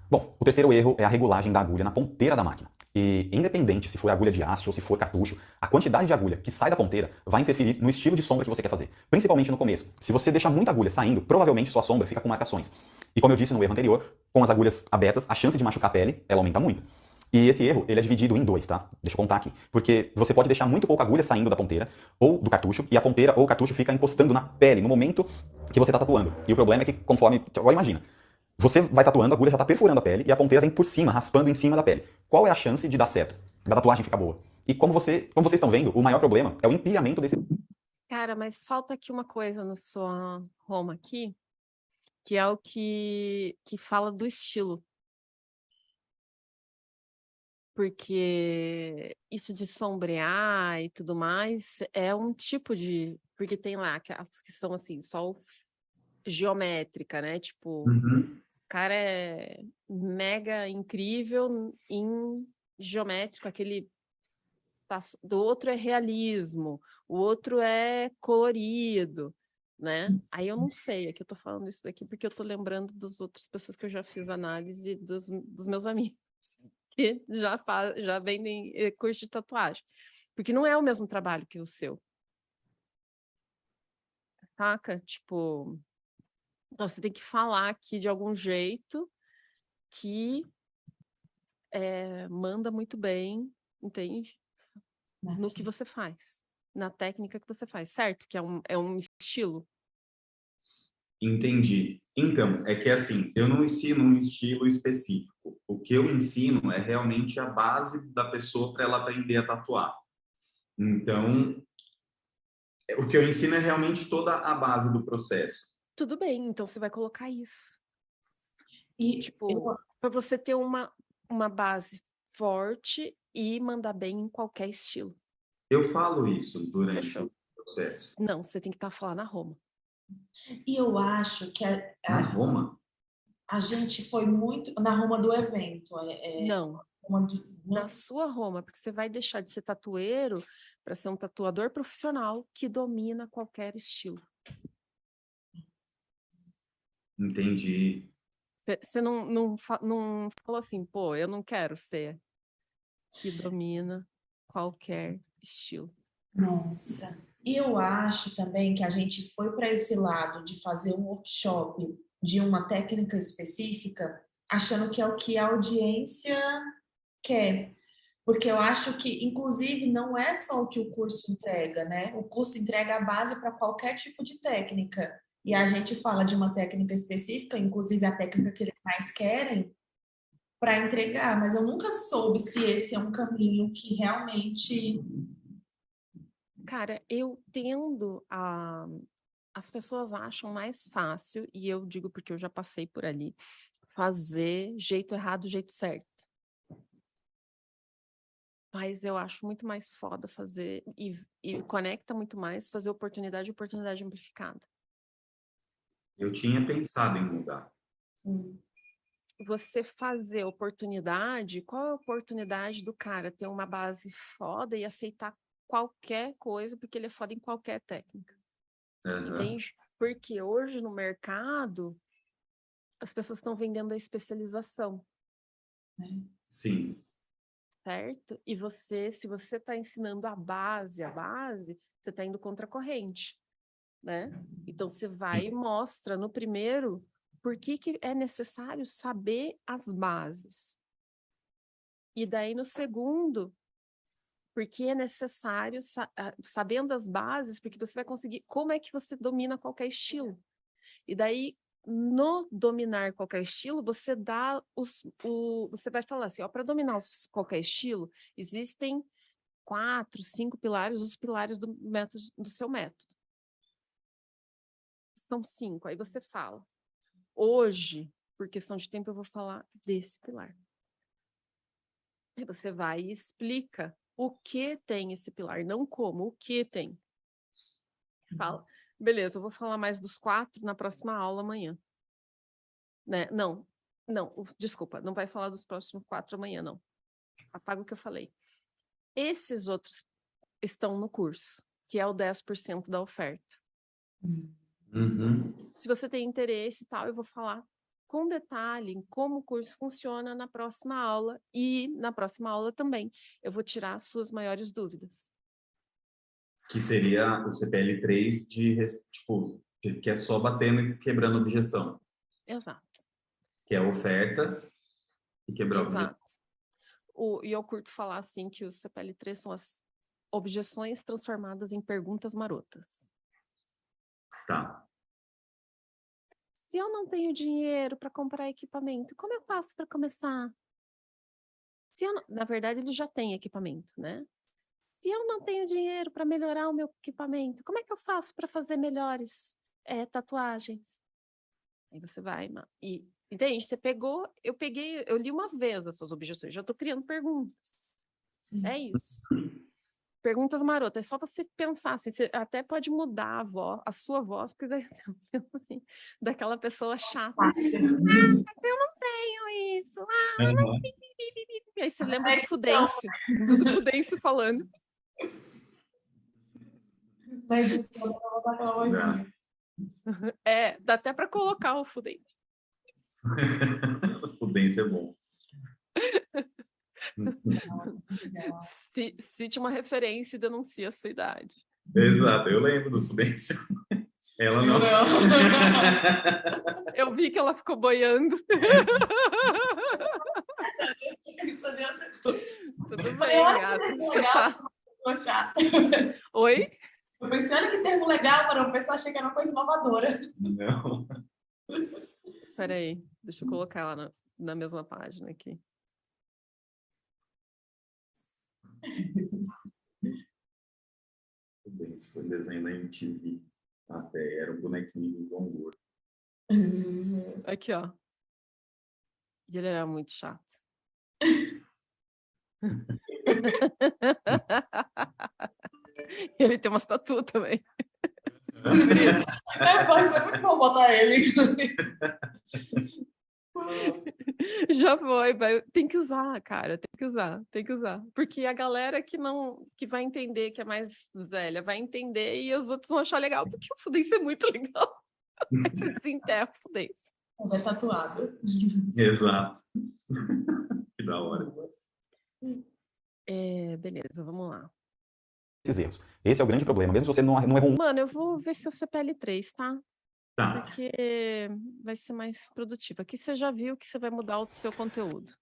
Bom, o terceiro erro é a regulagem da agulha na ponteira da máquina. E independente se for agulha de haste ou se for cartucho, a quantidade de agulha que sai da ponteira vai interferir no estilo de sombra que você quer fazer, principalmente no começo. Se você deixar muita agulha saindo, provavelmente sua sombra fica com marcações. E como eu disse no erro anterior, com as agulhas abertas, a chance de machucar a pele, ela aumenta muito. E esse erro, ele é dividido em dois, tá? Deixa eu contar aqui. Porque você pode deixar muito pouca agulha saindo da ponteira ou do cartucho, e a ponteira ou o cartucho fica encostando na pele no momento que você está tatuando. E o problema é que, conforme... Agora imagina. Você vai tatuando, a agulha já está perfurando a pele e a ponteira vem por cima, raspando em cima da pele. Qual é a chance de dar certo? Da tatuagem ficar boa? E como vocês estão vendo, o maior problema é o empilhamento desse... Cara, mas falta aqui uma coisa no sua Roma aqui, que é o que fala do estilo. Porque isso de sombrear e tudo mais é um tipo de... Porque tem lá as que são assim, só geométrica, né? Tipo... Uhum. O cara é mega incrível em geométrico, aquele do outro é realismo, o outro é colorido, né? Aí eu não sei, aqui eu tô falando isso daqui porque eu tô lembrando das outras pessoas que eu já fiz análise dos meus amigos que já vendem curso de tatuagem, porque não é o mesmo trabalho que o seu, saca? Tipo, então você tem que falar aqui de algum jeito que manda muito bem, entende? No que você faz, na técnica que você faz, certo? Que é um estilo. Entendi. Então, é que assim, eu não ensino um estilo específico. O que eu ensino é realmente a base da pessoa para ela aprender a tatuar. Então, o que eu ensino é realmente toda a base do processo. Tudo bem, então você vai colocar isso. E tipo, para você ter uma base forte e mandar bem em qualquer estilo. Eu falo isso durante Fechou. o processo. Não, você tem que estar falando na Roma. E eu acho que Na Roma? A gente foi muito na Roma do evento. Não, Não. na sua Roma, porque você vai deixar de ser tatueiro para ser um tatuador profissional que domina qualquer estilo. Entendi. Você não falou assim, pô, eu não quero ser que domina qualquer estilo. Nossa. E eu acho também que a gente foi para esse lado de fazer um workshop de uma técnica específica, achando que é o que a audiência quer. Porque eu acho que, inclusive, não é só o que o curso entrega, né? O curso entrega a base para qualquer tipo de técnica. E a gente fala de uma técnica específica, inclusive a técnica que eles mais querem, para entregar. Mas eu nunca soube se esse é um caminho que realmente. Cara, eu tendo a. As pessoas acham mais fácil, e eu digo porque eu já passei por ali, fazer jeito errado, jeito certo. Mas eu acho muito mais foda fazer, e conecta muito mais, fazer oportunidade amplificada. Eu tinha pensado em mudar. Você fazer oportunidade, qual é a oportunidade do cara ter uma base foda e aceitar qualquer coisa, porque ele é foda em qualquer técnica? Uhum. Entende? Porque hoje no mercado, as pessoas estão vendendo a especialização. Sim. Certo? E você, se você está ensinando a base, você está indo contra a corrente, né? Então, você vai e mostra no primeiro por que é necessário saber as bases. E daí, no segundo, porque é necessário, sabendo as bases, porque você vai conseguir, como é que você domina qualquer estilo. E daí, no dominar qualquer estilo, você dá você vai falar assim, ó, para dominar qualquer estilo, existem 4, 5 pilares, os pilares do seu método. São 5, aí você fala. Hoje, por questão de tempo, eu vou falar desse pilar. Aí você vai e explica o que tem esse pilar, não como, o que tem. Fala, beleza, eu vou falar mais dos 4 na próxima aula amanhã. Né? Não, desculpa, não vai falar dos próximos 4 amanhã, não. Apaga o que eu falei. Esses outros estão no curso, que é o 10% da oferta. Uhum. Se você tem interesse e tal, eu vou falar com detalhe em como o curso funciona na próxima aula, e na próxima aula também eu vou tirar as suas maiores dúvidas. Que seria o CPL3 tipo, que é só batendo e quebrando objeção. Exato. Que é a oferta e quebrar objeção. Exato. E eu curto falar assim que o CPL3 são as objeções transformadas em perguntas marotas. Tá. Se eu não tenho dinheiro para comprar equipamento, como eu faço para começar? Na verdade, ele já tem equipamento, né? Se eu não tenho dinheiro para melhorar o meu equipamento, como é que eu faço para fazer melhores tatuagens? Aí você vai, e entende? Você pegou, eu li uma vez as suas objeções, já estou criando perguntas. Sim. É isso. Perguntas marotas, é só você pensar, assim, você até pode mudar a sua voz, porque daí assim, daquela pessoa chata. Mas eu não tenho isso. Uhum. Aí você lembra do Fudêncio falando. Na edição, eu vou botar aquela vozinha. Dá até para colocar o Fudêncio. Fudêncio é bom. Cite uma referência e denuncie a sua idade. Exato, eu lembro do Fudêncio. Ela não. Eu vi que ela ficou boiando. Isso de outra coisa. Tudo bem, gata. Você tá... Oi? Eu pensei, olha que termo legal, para o pessoal achei que era uma coisa inovadora. Não. Espera aí, deixa eu colocar ela na mesma página aqui. Fudêncio foi desenho da MTV. Até era um bonequinho do João Gordo. Aqui, ó. E ele era muito chato. Ele tem umas tatu também. Pode ser muito bom botar ele. Já foi, tem que usar, cara, tem que usar. Porque a galera que vai entender, que é mais velha, vai entender e os outros vão achar legal, porque o Fludense é muito legal. Você desenterra o Fludense. É tatuável. Exato. Que da hora. Beleza, vamos lá. Esses erros. Esse é o grande problema. Mesmo se você não errou um. Mano, eu vou ver seu CPL3, tá? Tá. Porque vai ser mais produtivo. Aqui você já viu que você vai mudar o seu conteúdo.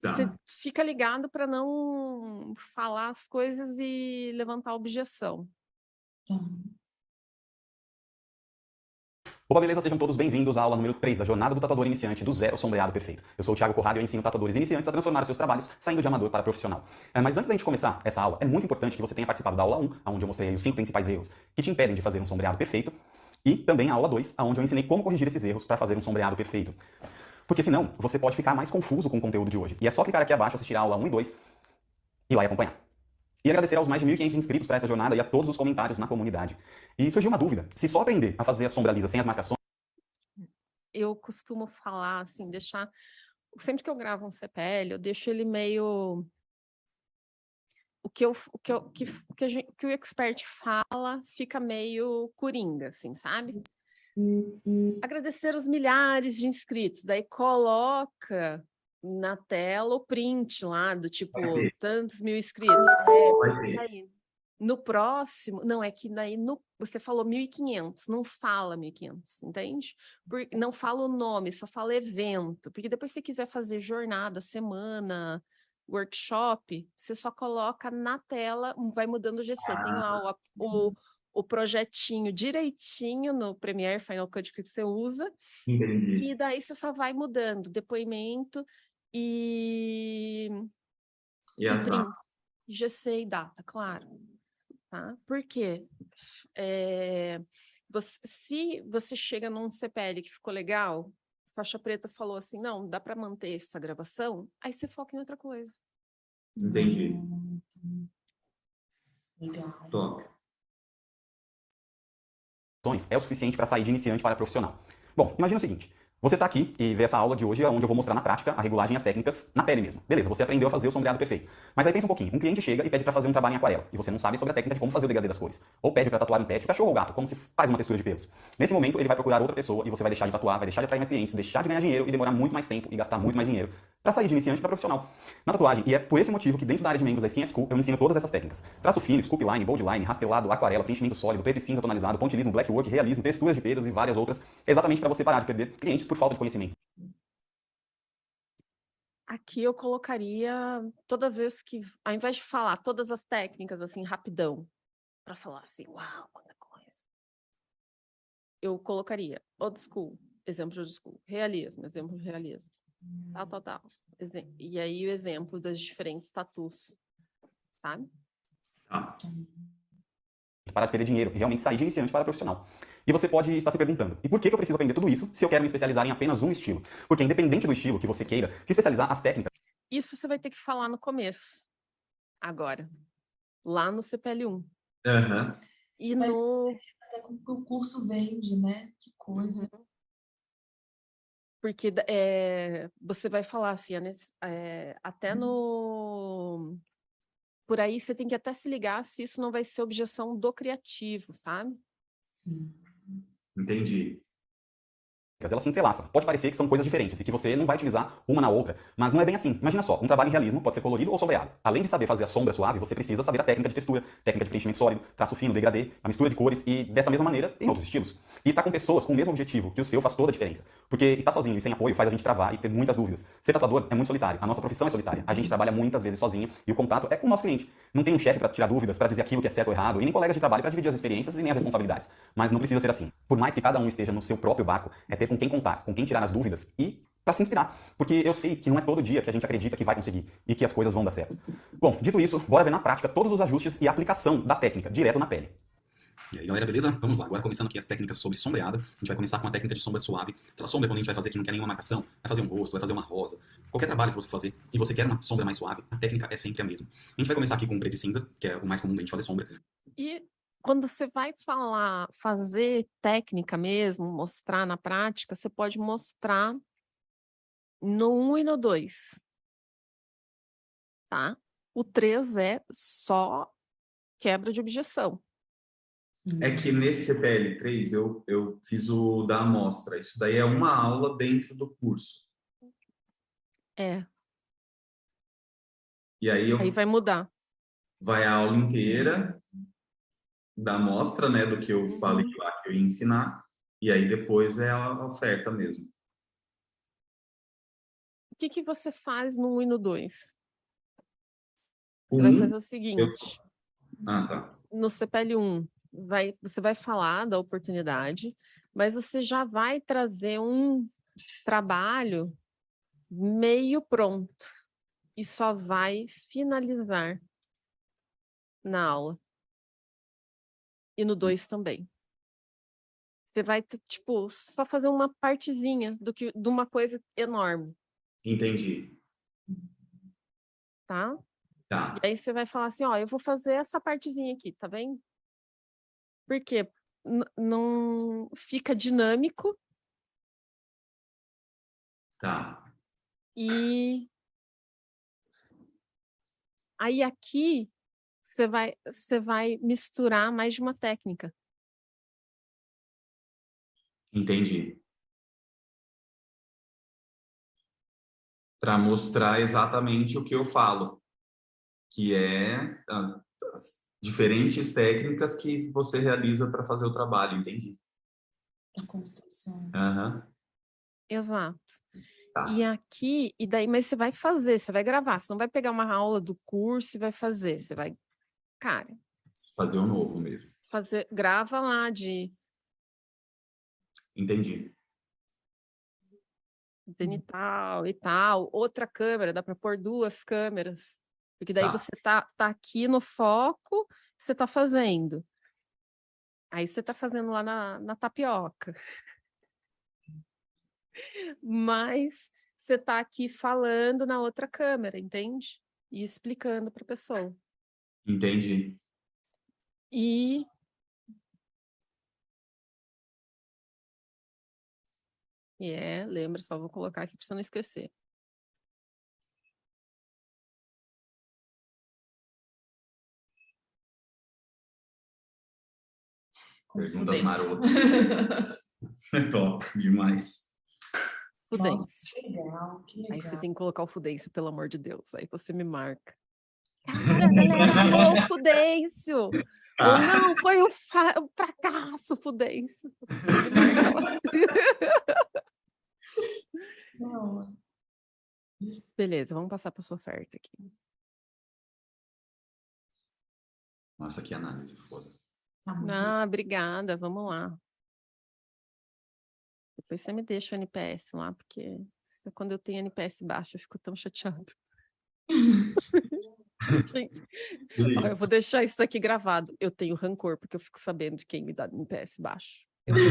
Tá. Você fica ligado para não falar as coisas e levantar objeção. Opa, beleza? Sejam todos bem-vindos à aula número 3 da Jornada do Tatuador Iniciante do Zero ao Sombreado Perfeito. Eu sou o Thiago Corrado e eu ensino tatuadores iniciantes a transformar os seus trabalhos saindo de amador para profissional. Mas antes da gente começar essa aula, é muito importante que você tenha participado da aula 1, onde eu mostrei os 5 principais erros que te impedem de fazer um sombreado perfeito, e também a aula 2, onde eu ensinei como corrigir esses erros para fazer um sombreado perfeito. Porque senão, você pode ficar mais confuso com o conteúdo de hoje. E é só clicar aqui abaixo, assistir a aula 1 e 2 e lá e acompanhar. E agradecer aos mais de 1.500 inscritos para essa jornada e a todos os comentários na comunidade. E surgiu uma dúvida: se só aprender a fazer a sombra lisa sem as marcações. Eu costumo falar assim, deixar. Sempre que eu gravo um CPL, eu deixo ele meio. O que o expert fala fica meio coringa, assim, sabe? Agradecer os milhares de inscritos. Daí coloca na tela o print lá do tipo, tantos mil inscritos. Aí, no próximo, não, é que daí você falou 1.500, não fala 1.500, entende? Não fala o nome, só fala evento. Porque depois se você quiser fazer jornada, semana, workshop, você só coloca na tela, vai mudando o GC. Tem lá o projetinho direitinho no Premiere, Final Cut que você usa. Entendi. E daí você só vai mudando depoimento e as print, datas? GC e data, claro. Tá? Por quê? Se você chega num CPL que ficou legal, faixa preta falou assim, não, dá para manter essa gravação, aí você foca em outra coisa. Entendi. Legal. Top. É o suficiente para sair de iniciante para profissional. Bom, imagina o seguinte: você está aqui e vê essa aula de hoje, onde eu vou mostrar na prática a regulagem e as técnicas na pele mesmo. Beleza, você aprendeu a fazer o sombreado perfeito. Mas aí pensa um pouquinho: um cliente chega e pede para fazer um trabalho em aquarela, e você não sabe sobre a técnica de como fazer o degradê das cores. Ou pede para tatuar um pet, o cachorro ou o gato, como se faz uma textura de pelos. Nesse momento, ele vai procurar outra pessoa e você vai deixar de tatuar, vai deixar de atrair mais clientes, deixar de ganhar dinheiro e demorar muito mais tempo e gastar muito mais dinheiro para sair de iniciante para profissional na tatuagem. E é por esse motivo que dentro da área de membros da Skin School eu ensino todas essas técnicas: traço fino, scoop line, bold line, rastelado, aquarela, preenchimento sólido, preto e cinza tonalizado, pontilismo, blackwork, realismo, texturas de pelos e várias outras, exatamente para você parar de perder clientes por falta de conhecimento. Aqui eu colocaria, toda vez que, ao invés de falar todas as técnicas assim rapidão, para falar assim, uau, quanta coisa, eu colocaria old school, exemplo de old school, realismo, exemplo de realismo, tal. E aí o exemplo das diferentes tatus, sabe? Parar de perder dinheiro e realmente sair de iniciante para profissional. E você pode estar se perguntando: e por que eu preciso aprender tudo isso se eu quero me especializar em apenas um estilo? Porque independente do estilo que você queira se especializar, as técnicas... Isso você vai ter que falar no começo, agora, lá no CPL1. Aham. E Mas no... até com que o curso vende, né? Que coisa. Porque você vai falar assim, até no... Por aí você tem que até se ligar se isso não vai ser objeção do criativo, sabe? Entendi. elas se entrelaçam. Pode parecer que são coisas diferentes e que você não vai utilizar uma na outra, mas não é bem assim. Imagina só, um trabalho em realismo pode ser colorido ou sombreado. Além de saber fazer a sombra suave, você precisa saber a técnica de textura, técnica de preenchimento sólido, traço fino, degradê, a mistura de cores e, dessa mesma maneira, em outros estilos. E estar com pessoas com o mesmo objetivo que o seu faz toda a diferença. Porque estar sozinho e sem apoio faz a gente travar e ter muitas dúvidas. Ser tatuador é muito solitário, a nossa profissão é solitária. A gente trabalha muitas vezes sozinho e o contato é com o nosso cliente. Não tem um chefe para tirar dúvidas, para dizer aquilo que é certo ou errado, e nem colegas de trabalho para dividir as experiências e nem as responsabilidades. Mas não precisa ser assim. Por mais que cada um esteja no seu próprio barco, é ter com quem contar, com quem tirar as dúvidas e para se inspirar. Porque eu sei que não é todo dia que a gente acredita que vai conseguir e que as coisas vão dar certo. Bom, dito isso, bora ver na prática todos os ajustes e a aplicação da técnica direto na pele. E aí, galera, beleza? Vamos lá. Agora começando aqui as técnicas sobre sombreada. A gente vai começar com a técnica de sombra suave. Aquela sombra quando a gente vai fazer que não quer nenhuma marcação, vai fazer um rosto, vai fazer uma rosa. Qualquer trabalho que você fazer e você quer uma sombra mais suave, a técnica é sempre a mesma. A gente vai começar aqui com preto e cinza, que é o mais comum da gente fazer sombra. E quando você vai fazer técnica mesmo, mostrar na prática, você pode mostrar No 1 e no 2, tá? O 3 é só quebra de objeção. É que nesse CPL3 eu fiz o da amostra. Isso daí é uma aula dentro do curso. É, E aí aí vai mudar. vai a aula inteira da amostra, né, do que eu falei Uhum. lá que eu ia ensinar. E aí depois é a oferta mesmo. O que que você faz no 1 e no 2? O Você vai 1, fazer o eu... seguinte, Ah, tá. no CPL 1, você vai falar da oportunidade, mas você já vai trazer um trabalho meio pronto e só vai finalizar na aula. E no 2 também. Você vai, tipo, só fazer uma partezinha de uma coisa enorme, Entendi. tá? Tá. E aí você vai falar assim, ó, eu vou fazer essa partezinha aqui, tá vendo? Porque não fica dinâmico Tá. e aí aqui você vai misturar mais de uma técnica. Entendi. Para mostrar exatamente o que eu falo, que é as diferentes técnicas que você realiza para fazer o trabalho, entendi. A construção. Aham. Exato. Tá. E aqui, e daí, mas você vai fazer, você vai gravar, você não vai pegar uma aula do curso e vai fazer, você vai, cara, Fazer o novo mesmo. grava lá de Entendi. zenital e tal, outra câmera, dá para pôr 2 câmeras, porque daí Tá. você tá aqui no foco, você tá fazendo. Aí você tá fazendo lá na tapioca. Mas você tá aqui falando na outra câmera, entende? E explicando para a pessoa. Entendi. E lembra, só vou colocar aqui para você não esquecer. Perguntas Confidência. marotas. Top, demais. Nossa, Fudêncio. que legal, que Aí você legal. tem que colocar o Fudêncio, pelo amor de Deus. Aí você me marca. Cara, a galera amou o Fudêncio. Ou não, foi o fracasso, Fudêncio. Me marca lá. Não, Beleza, vamos passar para sua oferta aqui. Nossa, que análise foda. tá muito Ah, obrigada, vamos lá. Depois você me deixa o NPS lá, porque quando eu tenho NPS baixo, eu fico tão chateado. Gente, ó, eu vou deixar isso aqui gravado. Eu tenho rancor, porque eu fico sabendo de quem me dá NPS baixo. Eu sou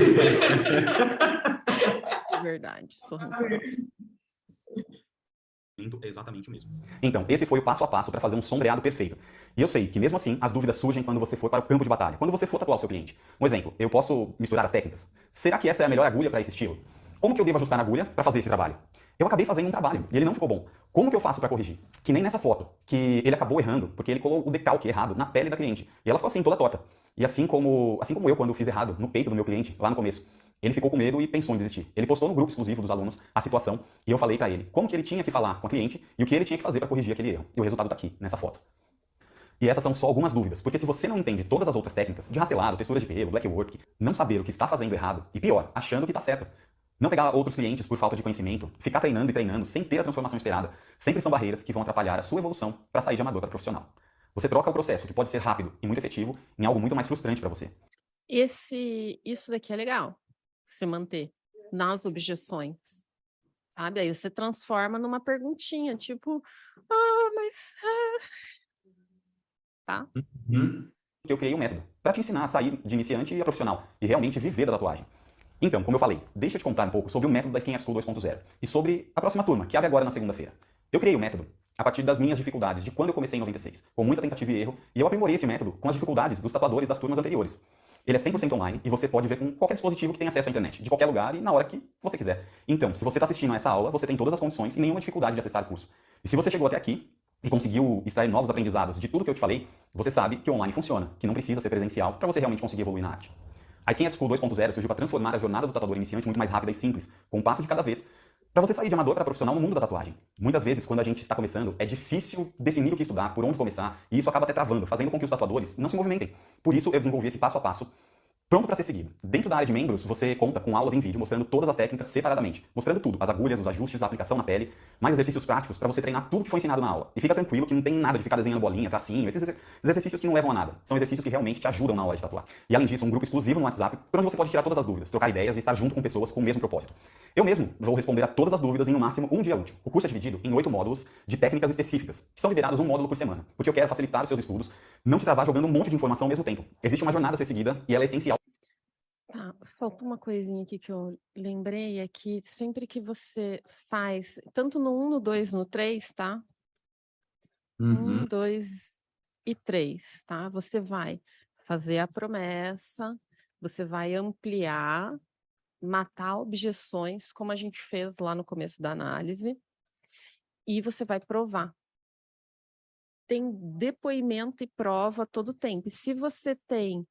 de verdade, sou rancorosa. É exatamente o mesmo. Então, esse foi o passo a passo para fazer um sombreado perfeito. E eu sei que, mesmo assim, as dúvidas surgem quando você for para o campo de batalha, quando você for tatuar o seu cliente. Um exemplo, eu posso misturar as técnicas? Será que essa é a melhor agulha para esse estilo? Como que eu devo ajustar a agulha para fazer esse trabalho? Eu acabei fazendo um trabalho e ele não ficou bom. Como que eu faço para corrigir? Que nem nessa foto, que ele acabou errando, porque ele colocou o decalque errado na pele da cliente. E ela ficou assim, toda torta. E assim como eu, quando fiz errado no peito do meu cliente, lá no começo, ele ficou com medo e pensou em desistir. Ele postou no grupo exclusivo dos alunos a situação e eu falei pra ele como que ele tinha que falar com a cliente e o que ele tinha que fazer para corrigir aquele erro. E o resultado tá aqui, nessa foto. E essas são só algumas dúvidas, porque se você não entende todas as outras técnicas, de rastelado, textura de pelo, blackwork, não saber o que está fazendo errado, e pior, achando que tá certo, não pegar outros clientes por falta de conhecimento, ficar treinando e treinando sem ter a transformação esperada, sempre são barreiras que vão atrapalhar a sua evolução para sair de amador para profissional. Você troca o processo, que pode ser rápido e muito efetivo, em algo muito mais frustrante para você. Isso daqui é legal, se manter nas objeções, sabe? Aí você transforma numa perguntinha, tipo, mas... Tá? Que eu criei um método para te ensinar a sair de iniciante a profissional e realmente viver da tatuagem. Então, como eu falei, deixa eu te contar um pouco sobre o método da Skin Art School 2.0 e sobre a próxima turma, que abre agora na segunda-feira. Eu criei o método a partir das minhas dificuldades de quando eu comecei em 96, com muita tentativa e erro, e eu aprimorei esse método com as dificuldades dos tatuadores das turmas anteriores. Ele é 100% online e você pode ver com qualquer dispositivo que tenha acesso à internet, de qualquer lugar e na hora que você quiser. Então, se você está assistindo a essa aula, você tem todas as condições e nenhuma dificuldade de acessar o curso. E se você chegou até aqui e conseguiu extrair novos aprendizados de tudo que eu te falei, você sabe que o online funciona, que não precisa ser presencial para você realmente conseguir evoluir na arte. A Skin at School 2.0 surgiu para transformar a jornada do tatuador iniciante muito mais rápida e simples, com um passo de cada vez, para você sair de amador para profissional no mundo da tatuagem. Muitas vezes, quando a gente está começando, é difícil definir o que estudar, por onde começar, e isso acaba até travando, fazendo com que os tatuadores não se movimentem. Por isso, eu desenvolvi esse passo a passo pronto para ser seguido. Dentro da área de membros, você conta com aulas em vídeo mostrando todas as técnicas separadamente, mostrando tudo, as agulhas, os ajustes, a aplicação na pele, mais exercícios práticos para você treinar tudo que foi ensinado na aula. E fica tranquilo que não tem nada de ficar desenhando bolinha, tracinho, esses exercícios que não levam a nada. São exercícios que realmente te ajudam na hora de tatuar. E além disso, um grupo exclusivo no WhatsApp, por onde você pode tirar todas as dúvidas, trocar ideias e estar junto com pessoas com o mesmo propósito. Eu mesmo vou responder a todas as dúvidas em no máximo um dia útil. O curso é dividido em 8 módulos de técnicas específicas, que são liderados um módulo por semana, porque eu quero facilitar os seus estudos, não te travar jogando um monte de informação ao mesmo tempo. Existe uma jornada a ser seguida e ela é essencial. Tá, falta uma coisinha aqui que eu lembrei, é que sempre que você faz, tanto no 1, no 2, no 3, tá? 1, 2 e 3, tá? Você vai fazer a promessa, você vai ampliar, matar objeções, como a gente fez lá no começo da análise, e você vai provar. Tem depoimento e prova todo o tempo. E se você tem...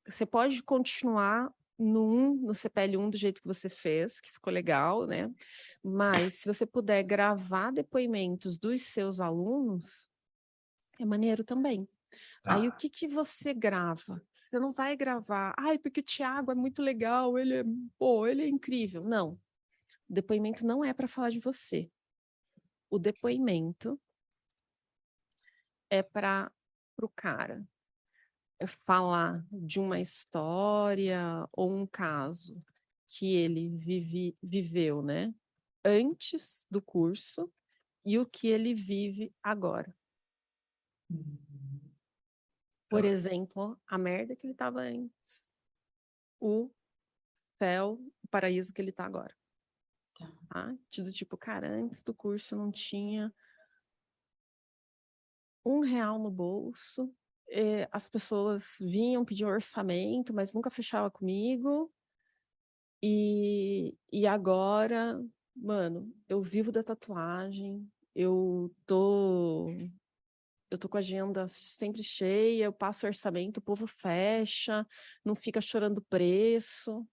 Você pode continuar no CPL1 do jeito que você fez, que ficou legal, né? Mas se você puder gravar depoimentos dos seus alunos, é maneiro também. Aí o que você grava? Você não vai gravar, porque o Thiago é muito legal, ele é incrível. Não. O depoimento não é para falar de você. O depoimento é para o cara falar de uma história ou um caso que ele viveu, né? Antes do curso e o que ele vive agora. Por exemplo, a merda que ele estava antes, o céu, o paraíso que ele está agora. Tá? Do tipo, cara, antes do curso não tinha R$1 no bolso, as pessoas vinham pedir orçamento, mas nunca fechava comigo. E agora, mano, eu vivo da tatuagem, eu tô com a agenda sempre cheia, eu passo orçamento, o povo fecha, não fica chorando preço.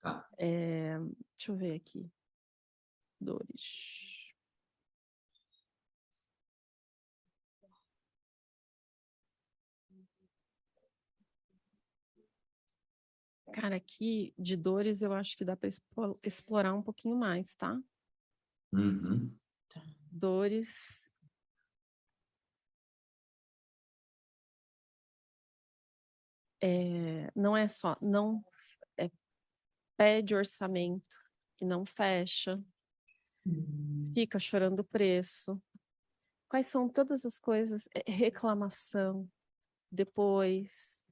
Tá. Deixa eu ver aqui. Dores. Cara, aqui de dores eu acho que dá para explorar um pouquinho mais, tá? Dores. Não é só, não pede orçamento e não fecha, fica chorando preço. Quais são todas as coisas? Reclamação, depois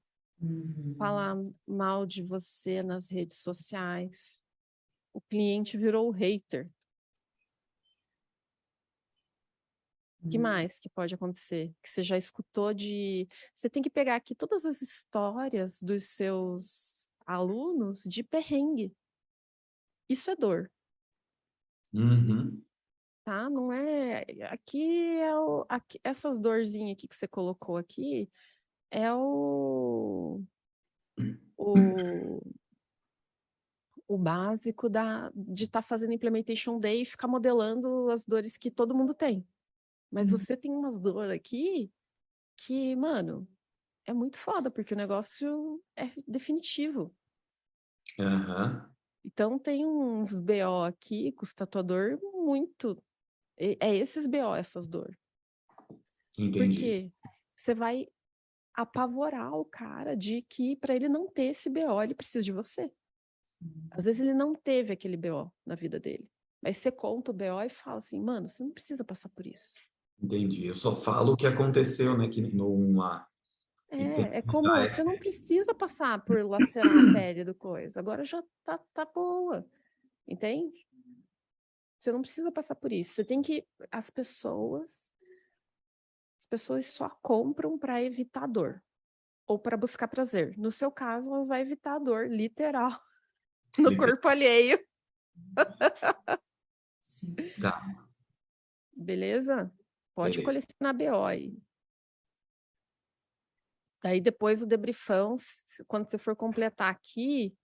falar mal de você nas redes sociais. O cliente virou o hater. O que mais que pode acontecer? Que você já escutou de... Você tem que pegar aqui todas as histórias dos seus alunos de perrengue. Isso é dor. Tá? Não é... Aqui é essas dorzinhas aqui que você colocou aqui é o básico de estar fazendo Implementation Day e ficar modelando as dores que todo mundo tem. Mas você tem umas dores aqui que, mano, é muito foda, porque o negócio é definitivo. Então tem uns BO aqui com os tatuador muito... É esses BO, essas dores. Entendi. Porque você vai apavorar o cara de que para ele não ter esse BO, ele precisa de você. Às vezes ele não teve aquele BO na vida dele. Mas você conta o BO e fala assim, mano, você não precisa passar por isso. Entendi. Eu só falo o que aconteceu, né? Que no 1A. É como, você não precisa passar por lacerar a pele do coisa. Agora já tá boa. Entende? Você não precisa passar por isso. Você tem que... As pessoas pessoas só compram para evitar dor ou para buscar prazer. No seu caso, elas vão evitar a dor, literal, no corpo alheio. Sim. Tá. Beleza? Pode Beleza. colecionar BO aí. Daí depois o debriefão, quando você for completar aqui,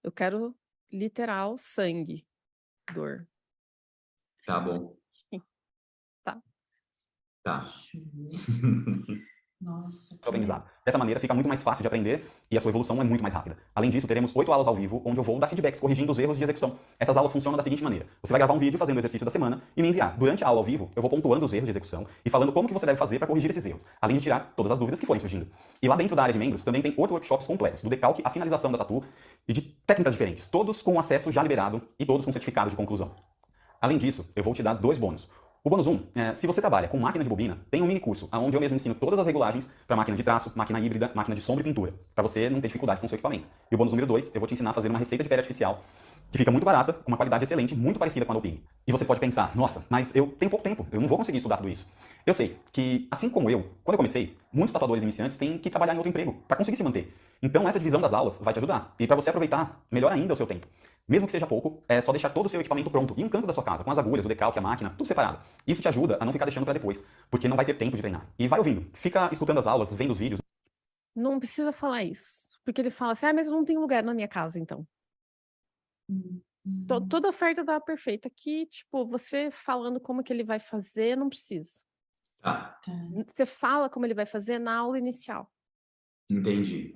eu quero literal sangue, dor. Tá bom. Tá. Tá. Nossa. Aprendizado. Dessa maneira, fica muito mais fácil de aprender e a sua evolução é muito mais rápida. Além disso, teremos 8 aulas ao vivo, onde eu vou dar feedbacks corrigindo os erros de execução. Essas aulas funcionam da seguinte maneira. Você vai gravar um vídeo fazendo o exercício da semana e me enviar. Durante a aula ao vivo, eu vou pontuando os erros de execução e falando como que você deve fazer para corrigir esses erros, além de tirar todas as dúvidas que forem surgindo. E lá dentro da área de membros, também tem 8 workshops completos, do decalque à finalização da tatu e de técnicas diferentes, todos com acesso já liberado e todos com certificado de conclusão. Além disso, eu vou te dar 2 bônus. O bônus 1, se você trabalha com máquina de bobina, tem um mini curso, onde eu mesmo ensino todas as regulagens para máquina de traço, máquina híbrida, máquina de sombra e pintura, para você não ter dificuldade com o seu equipamento. E o bônus número 2, eu vou te ensinar a fazer uma receita de pele artificial, que fica muito barata, com uma qualidade excelente, muito parecida com a Adobe. E você pode pensar, nossa, mas eu tenho pouco tempo, eu não vou conseguir estudar tudo isso. Eu sei que, assim como eu, quando eu comecei, muitos tatuadores iniciantes têm que trabalhar em outro emprego para conseguir se manter. Então essa divisão das aulas vai te ajudar. E para você aproveitar melhor ainda o seu tempo. Mesmo que seja pouco, é só deixar todo o seu equipamento pronto, em um canto da sua casa, com as agulhas, o decalque, a máquina, tudo separado. Isso te ajuda a não ficar deixando para depois, porque não vai ter tempo de treinar. E vai ouvindo, fica escutando as aulas, vendo os vídeos. Não precisa falar isso, porque ele fala assim, mas não tem lugar na minha casa, então. Toda oferta dá perfeita. Aqui, tipo, você falando como que ele vai fazer, não precisa. Tá. Você fala como ele vai fazer na aula inicial. Entendi.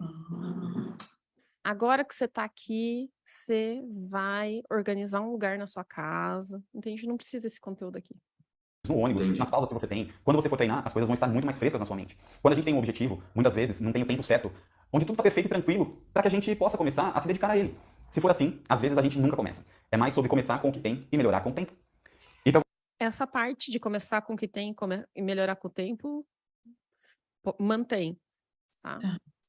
Agora que você está aqui, você vai organizar um lugar na sua casa. Entende? Não precisa desse conteúdo aqui. No ônibus, Entendi. nas pausas que você tem. Quando você for treinar, as coisas vão estar muito mais frescas na sua mente. Quando a gente tem um objetivo, muitas vezes não tem o tempo certo, onde tudo está perfeito e tranquilo, para que a gente possa começar a se dedicar a ele. Se for assim, às vezes a gente nunca começa. É mais sobre começar com o que tem e melhorar com o tempo. Essa parte de começar com o que tem e melhorar com o tempo, mantém. Tá?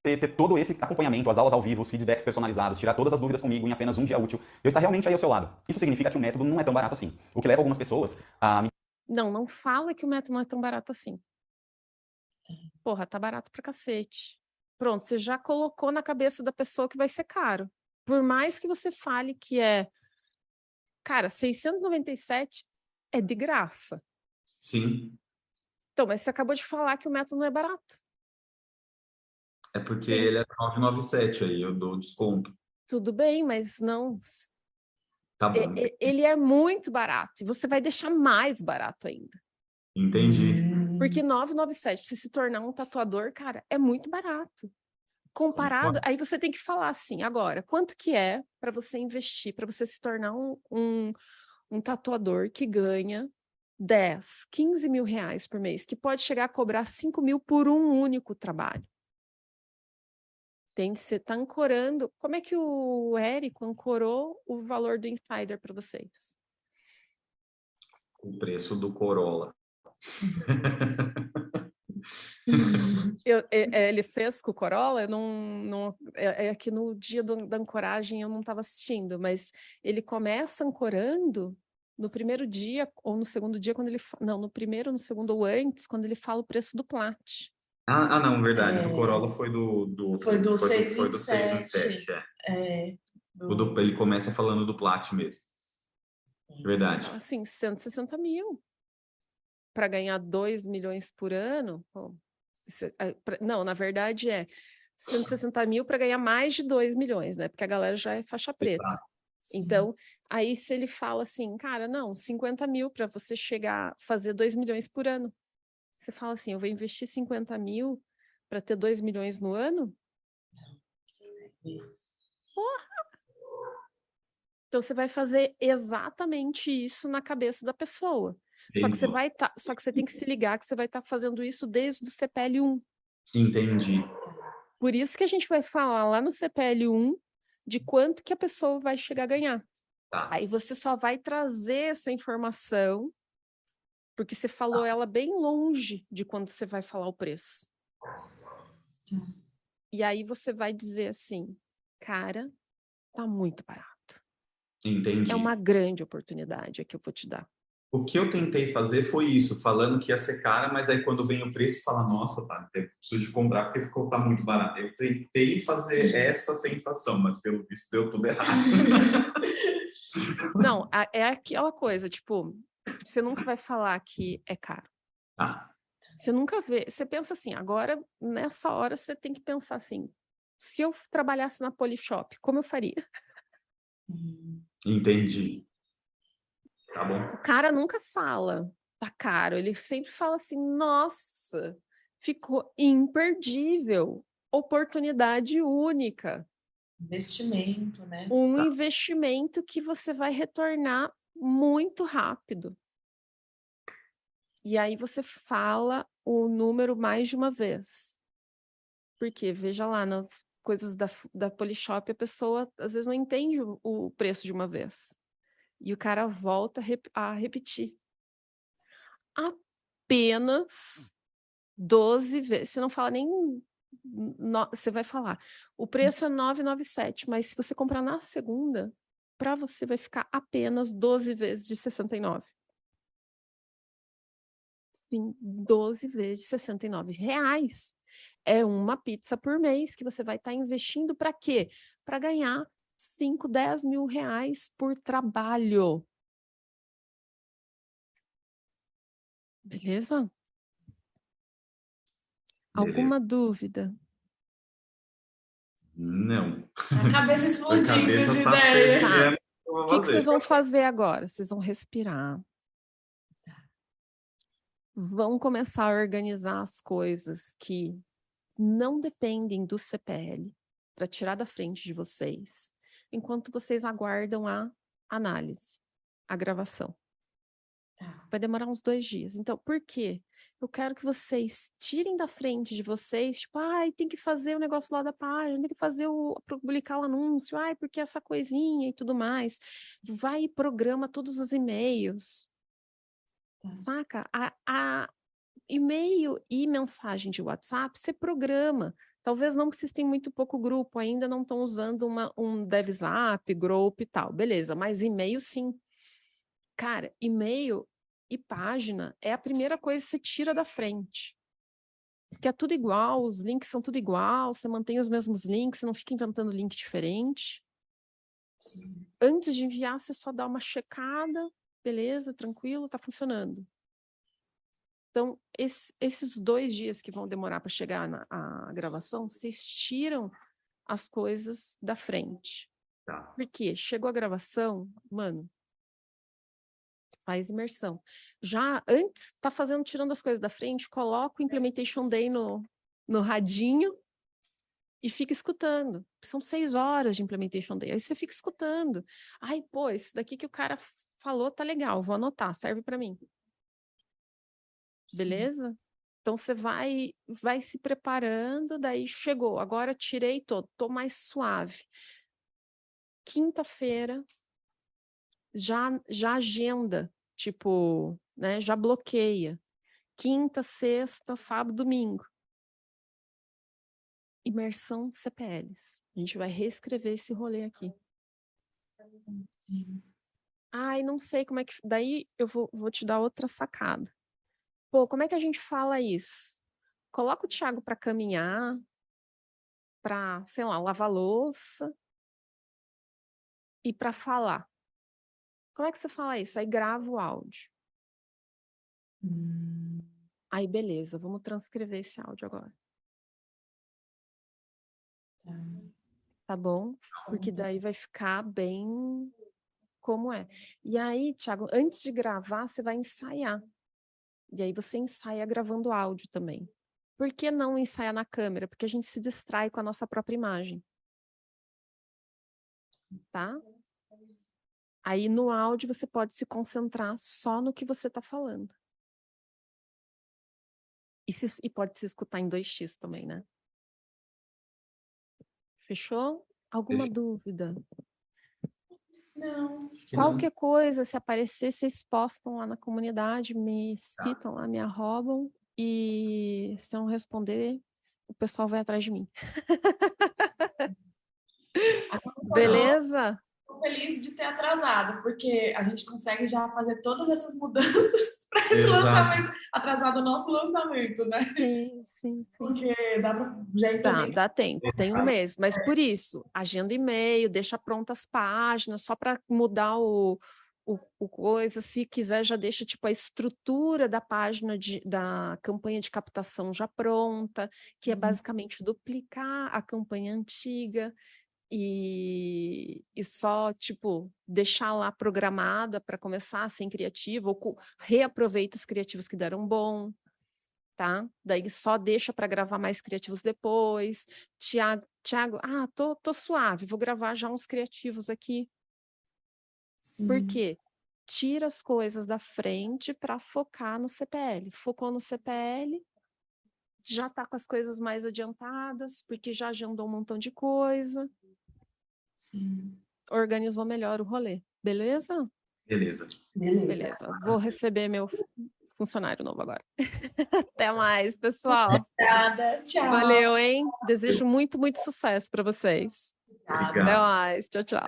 Ter todo esse acompanhamento, as aulas ao vivo, os feedbacks personalizados, tirar todas as dúvidas comigo em apenas um dia útil, eu estar realmente aí ao seu lado. Isso significa que o método não é tão barato assim. O que leva algumas pessoas a me Não fala que o método não é tão barato assim. Porra, tá barato pra cacete. Pronto, você já colocou na cabeça da pessoa que vai ser caro. Por mais que você fale que é... Cara, 697 é de graça. Sim. Então, mas você acabou de falar que o método não é barato. É porque ele é 997 aí, eu dou desconto. Tudo bem, mas não... Tá bom. Ele é muito barato. E você vai deixar mais barato ainda. Entendi. Porque 997, você se tornar um tatuador, cara, é muito barato. Comparado, aí você tem que falar assim, agora, quanto que é para você investir, para você se tornar um tatuador que ganha 10, 15 mil reais por mês, que pode chegar a cobrar 5 mil por um único trabalho. Você está ancorando. Como é que o Érico ancorou o valor do Insider para vocês? O preço do Corolla. Ele fez com o Corolla, é que no dia da ancoragem eu não estava assistindo, mas ele começa ancorando no primeiro dia ou no segundo dia, quando ele não, no primeiro, no segundo ou antes, quando ele fala o preço do plat. Não, verdade. Do Corolla foi Foi do 6 foi em do 6 em 7. 7, ele começa falando do plat mesmo. Verdade. Assim, 160 mil. Para ganhar 2 milhões por ano, pô, não, na verdade é 160 mil para ganhar mais de 2 milhões, né? Porque a galera já é faixa preta. Então, aí se ele fala assim, cara, não, 50 mil para você chegar a fazer 2 milhões por ano. Você fala assim, eu vou investir 50 mil para ter 2 milhões no ano? Porra! Então, você vai fazer exatamente isso na cabeça da pessoa. Só que você tem que se ligar que você vai estar fazendo isso desde o CPL 1. Entendi. Por isso que a gente vai falar lá no CPL 1 de quanto que a pessoa vai chegar a ganhar. Tá. Aí você só vai trazer essa informação, porque você falou ela bem longe de quando você vai falar o preço. E aí você vai dizer assim, cara, tá muito barato. Entendi. É uma grande oportunidade que eu vou te dar. O que eu tentei fazer foi isso, falando que ia ser cara, mas aí quando vem o preço, fala, nossa, tá, eu preciso de comprar porque tá muito barato. Eu tentei fazer essa sensação, mas pelo visto deu tudo errado. Não, é aquela coisa, tipo, você nunca vai falar que é caro. Tá. Você nunca vê, você pensa assim, agora, nessa hora, você tem que pensar assim, se eu trabalhasse na Polishop, como eu faria? Entendi. Tá bom. O cara nunca fala, tá caro, ele sempre fala assim, nossa, ficou imperdível, oportunidade única, Investimento, né? um Tá. investimento que você vai retornar muito rápido. E aí você fala o número mais de uma vez. Porque, veja lá, nas coisas da Polishop, a pessoa às vezes não entende o preço de uma vez. E o cara volta a repetir. Apenas 12 vezes. Você não fala nem. Você vai falar. O preço é 997, mas se você comprar na segunda, para você vai ficar apenas 12 vezes de 69. Sim, 12 vezes de 69 reais. É uma pizza por mês que você vai estar investindo para quê? Para ganhar 5, 10 mil reais por trabalho. Beleza? Alguma dúvida? A Não. cabeça A explodindo cabeça de tá ideia. fervilhando. O que vocês vão fazer agora? Vocês vão respirar. Vão começar a organizar as coisas que não dependem do CPL para tirar da frente de vocês, enquanto vocês aguardam a análise, a gravação. Vai demorar uns 2 dias. Então, por quê? Eu quero que vocês tirem da frente de vocês, tipo, ai, tem que fazer o negócio lá da página, tem que fazer publicar o anúncio, ai, porque essa coisinha e tudo mais. Vai e programa todos os e-mails. Saca? A e-mail e mensagem de WhatsApp, você programa. Talvez não, porque vocês têm muito pouco grupo, ainda não estão usando um DevZap, Group e tal. Beleza, mas e-mail sim. Cara, e-mail e página é a primeira coisa que você tira da frente. Porque é tudo igual, os links são tudo igual, você mantém os mesmos links, você não fica inventando link diferente. Sim. Antes de enviar, você só dá uma checada, beleza, tranquilo, tá funcionando. Então, esses 2 dias que vão demorar para chegar a gravação, vocês tiram as coisas da frente. Tá. Porque chegou a gravação, mano, faz imersão. Já antes, tá tirando as coisas da frente, coloca o Implementation Day no radinho e fica escutando. São 6 horas de Implementation Day. Aí você fica escutando. Ai, pô, esse daqui que o cara falou tá legal, vou anotar, serve para mim. Beleza? Então você vai se preparando, daí chegou, agora tirei todo, tô mais suave. Quinta-feira já agenda, tipo, né, já bloqueia. Quinta, sexta, sábado, domingo. Imersão CPLs. A gente vai reescrever esse rolê aqui. Sim. Ai, não sei como é que. Daí eu vou te dar outra sacada. Pô, como é que a gente fala isso? Coloca o Thiago para caminhar, para, sei lá, lavar louça e para falar. Como é que você fala isso? Aí grava o áudio. Aí, beleza, vamos transcrever esse áudio agora. Tá bom? Porque daí vai ficar bem como é. E aí, Thiago, antes de gravar, você vai ensaiar. E aí você ensaia gravando áudio também. Por que não ensaiar na câmera? Porque a gente se distrai com a nossa própria imagem. Tá? Aí no áudio você pode se concentrar só no que você está falando. E pode se escutar em 2x também, né? Fechou? Alguma dúvida? Não. Qualquer coisa, se aparecer, vocês postam lá na comunidade, me citam lá, me arrobam. E se eu não responder, o pessoal vai atrás de mim. Beleza? Tô feliz de ter atrasado, porque a gente consegue já fazer todas essas mudanças para esse Exato. lançamento, atrasar do nosso lançamento, né? Sim. Porque dá para já ir também. Dá tempo, tem um mês. Mas por isso, agenda e-mail, deixa prontas as páginas, só para mudar o coisa. Se quiser, já deixa tipo a estrutura da página da campanha de captação já pronta, que é basicamente duplicar a campanha antiga. E só, tipo, deixar lá programada para começar sem criativo, ou reaproveita os criativos que deram bom, tá? Daí só deixa para gravar mais criativos depois. Tiago, tô suave, vou gravar já uns criativos aqui. Por quê? Tira as coisas da frente para focar no CPL. Focou no CPL, já tá com as coisas mais adiantadas, porque já agendou um montão de coisa. Organizou melhor o rolê, beleza? Beleza. Beleza. Vou receber meu funcionário novo agora. Até mais, pessoal. Obrigada, tchau. Valeu, hein? Desejo muito, muito sucesso para vocês. Obrigada. Obrigado. Até mais. Tchau, tchau.